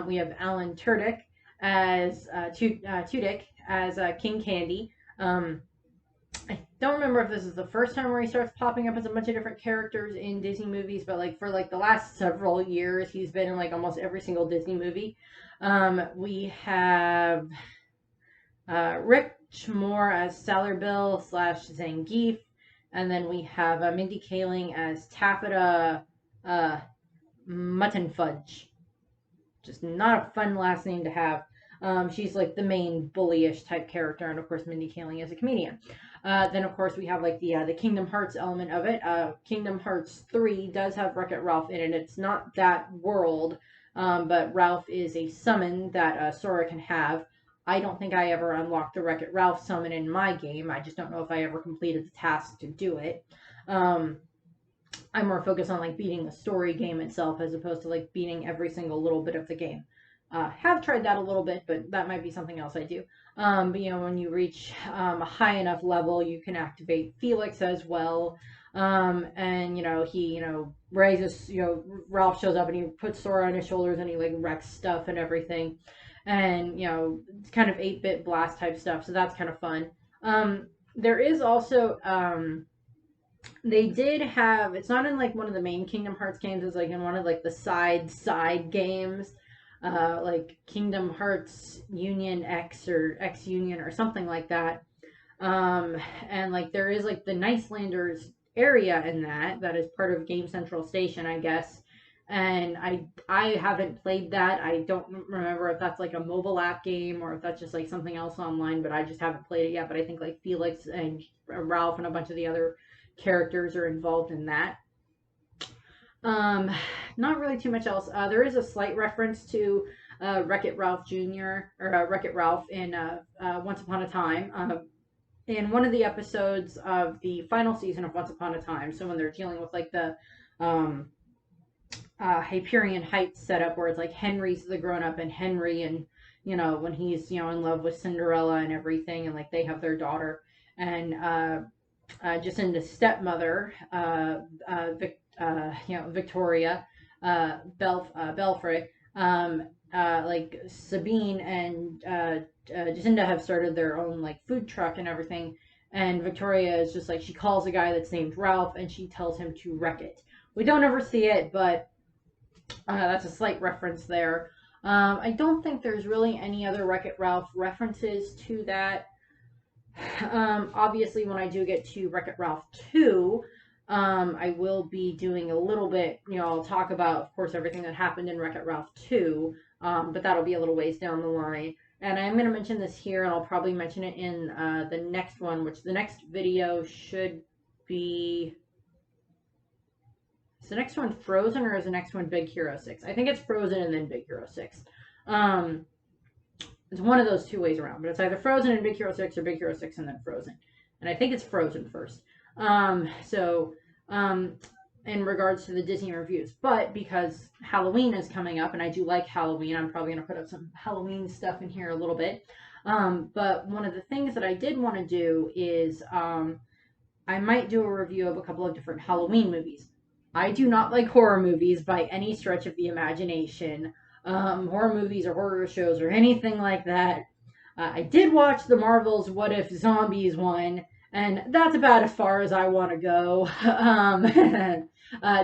We have Alan Tudyk as Tudyk as King Candy. I don't remember if this is the first time where he starts popping up as a bunch of different characters in Disney movies, but like for like the last several years, he's been in like almost every single Disney movie. We have Rick Moore as Sailor Bill / Zangief, and then we have Mindy Kaling as Taffeta Mutton Fudge. Just not a fun last name to have. She's like the main bullyish type character, and of course Mindy Kaling is a comedian. Then of course we have like the Kingdom Hearts element of it. Kingdom Hearts 3 does have Wreck-It Ralph in it. It's not that world, but Ralph is a summon that Sora can have. I don't think I ever unlocked the Wreck-It Ralph summon in my game. I just don't know if I ever completed the task to do it. I'm more focused on like beating the story game itself as opposed to like beating every single little bit of the game. Have tried that a little bit, but that might be something else I do. But when you reach a high enough level, you can activate Felix as well. And he raises, Ralph shows up and he puts Sora on his shoulders and he like wrecks stuff and everything. And, it's kind of 8-bit blast type stuff, so that's kind of fun. There is also, they did have, it's not in, like, one of the main Kingdom Hearts games, it's, like, in one of, like, the side games, like Kingdom Hearts Union X or X Union or something like that. And, like, there is, like, the Nicelanders area in that is part of Game Central Station, I guess. And I haven't played that. I don't remember if that's like a mobile app game or if that's just like something else online, but I just haven't played it yet. But I think like Felix and Ralph and a bunch of the other characters are involved in that. Not really too much else. There is a slight reference to Wreck-It Ralph Jr. or Wreck-It Ralph in Once Upon a Time. In one of the episodes of the final season of Once Upon a Time. So when they're dealing with like the Hyperion Heights setup where it's like Henry's the grown-up and Henry and when he's in love with Cinderella and everything and like they have their daughter and Jacinda's stepmother Victoria Belfry like Sabine and Jacinda have started their own like food truck and everything, and Victoria is just like she calls a guy that's named Ralph and she tells him to wreck it. We don't ever see it, but that's a slight reference there. I don't think there's really any other Wreck-It Ralph references to that. Obviously, when I do get to Wreck-It Ralph 2, I will be doing a little bit, I'll talk about, of course, everything that happened in Wreck-It Ralph 2, but that'll be a little ways down the line. And I'm going to mention this here, and I'll probably mention it in the next one, which the next video should be... Is the next one Frozen, or is the next one Big Hero 6? I think it's Frozen and then Big Hero 6. It's one of those two ways around, but it's either Frozen and Big Hero 6 or Big Hero 6 and then Frozen. And I think it's Frozen first. In regards to the Disney reviews. But because Halloween is coming up, and I do like Halloween, I'm probably going to put up some Halloween stuff in here a little bit. But one of the things that I did want to do is I might do a review of a couple of different Halloween movies. I do not like horror movies by any stretch of the imagination. Horror movies or horror shows or anything like that. I did watch the Marvel's What If Zombies one, and that's about as far as I want to go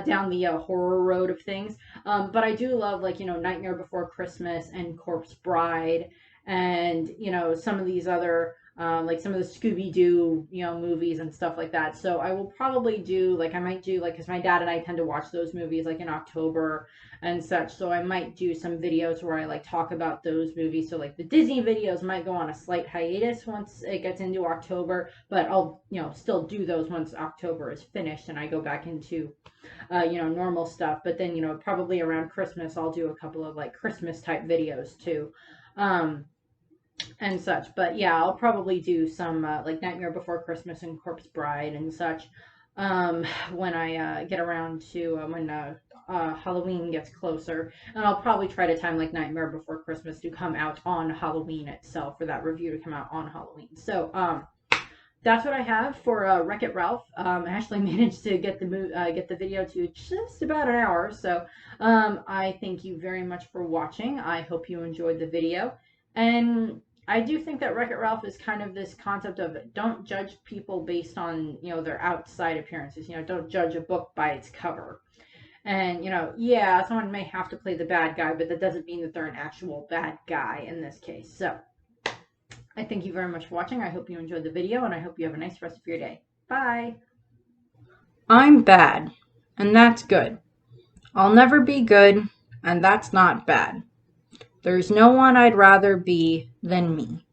down the horror road of things. But I do love, like, Nightmare Before Christmas and Corpse Bride, and, some of these other, like some of the Scooby-Doo, movies and stuff like that. So I will probably do, like, I might do, like, because my dad and I tend to watch those movies, like, in October and such. So I might do some videos where I, like, talk about those movies. So, like, the Disney videos might go on a slight hiatus once it gets into October, but I'll, still do those once October is finished and I go back into, normal stuff. But then, probably around Christmas, I'll do a couple of, like, Christmas type videos too. And such. But yeah, I'll probably do some like Nightmare Before Christmas and Corpse Bride and such when I get around to when Halloween gets closer. And I'll probably try to time like Nightmare Before Christmas to come out on Halloween itself, for that review to come out on Halloween. So that's what I have for Wreck-It Ralph. I actually managed to get the video to just about an hour. So I thank you very much for watching. I hope you enjoyed the video. And I do think that Wreck-It Ralph is kind of this concept of don't judge people based on, their outside appearances. Don't judge a book by its cover. And, yeah, someone may have to play the bad guy, but that doesn't mean that they're an actual bad guy in this case. So I thank you very much for watching. I hope you enjoyed the video, and I hope you have a nice rest of your day. Bye. I'm bad, and that's good. I'll never be good, and that's not bad. There's no one I'd rather be than me.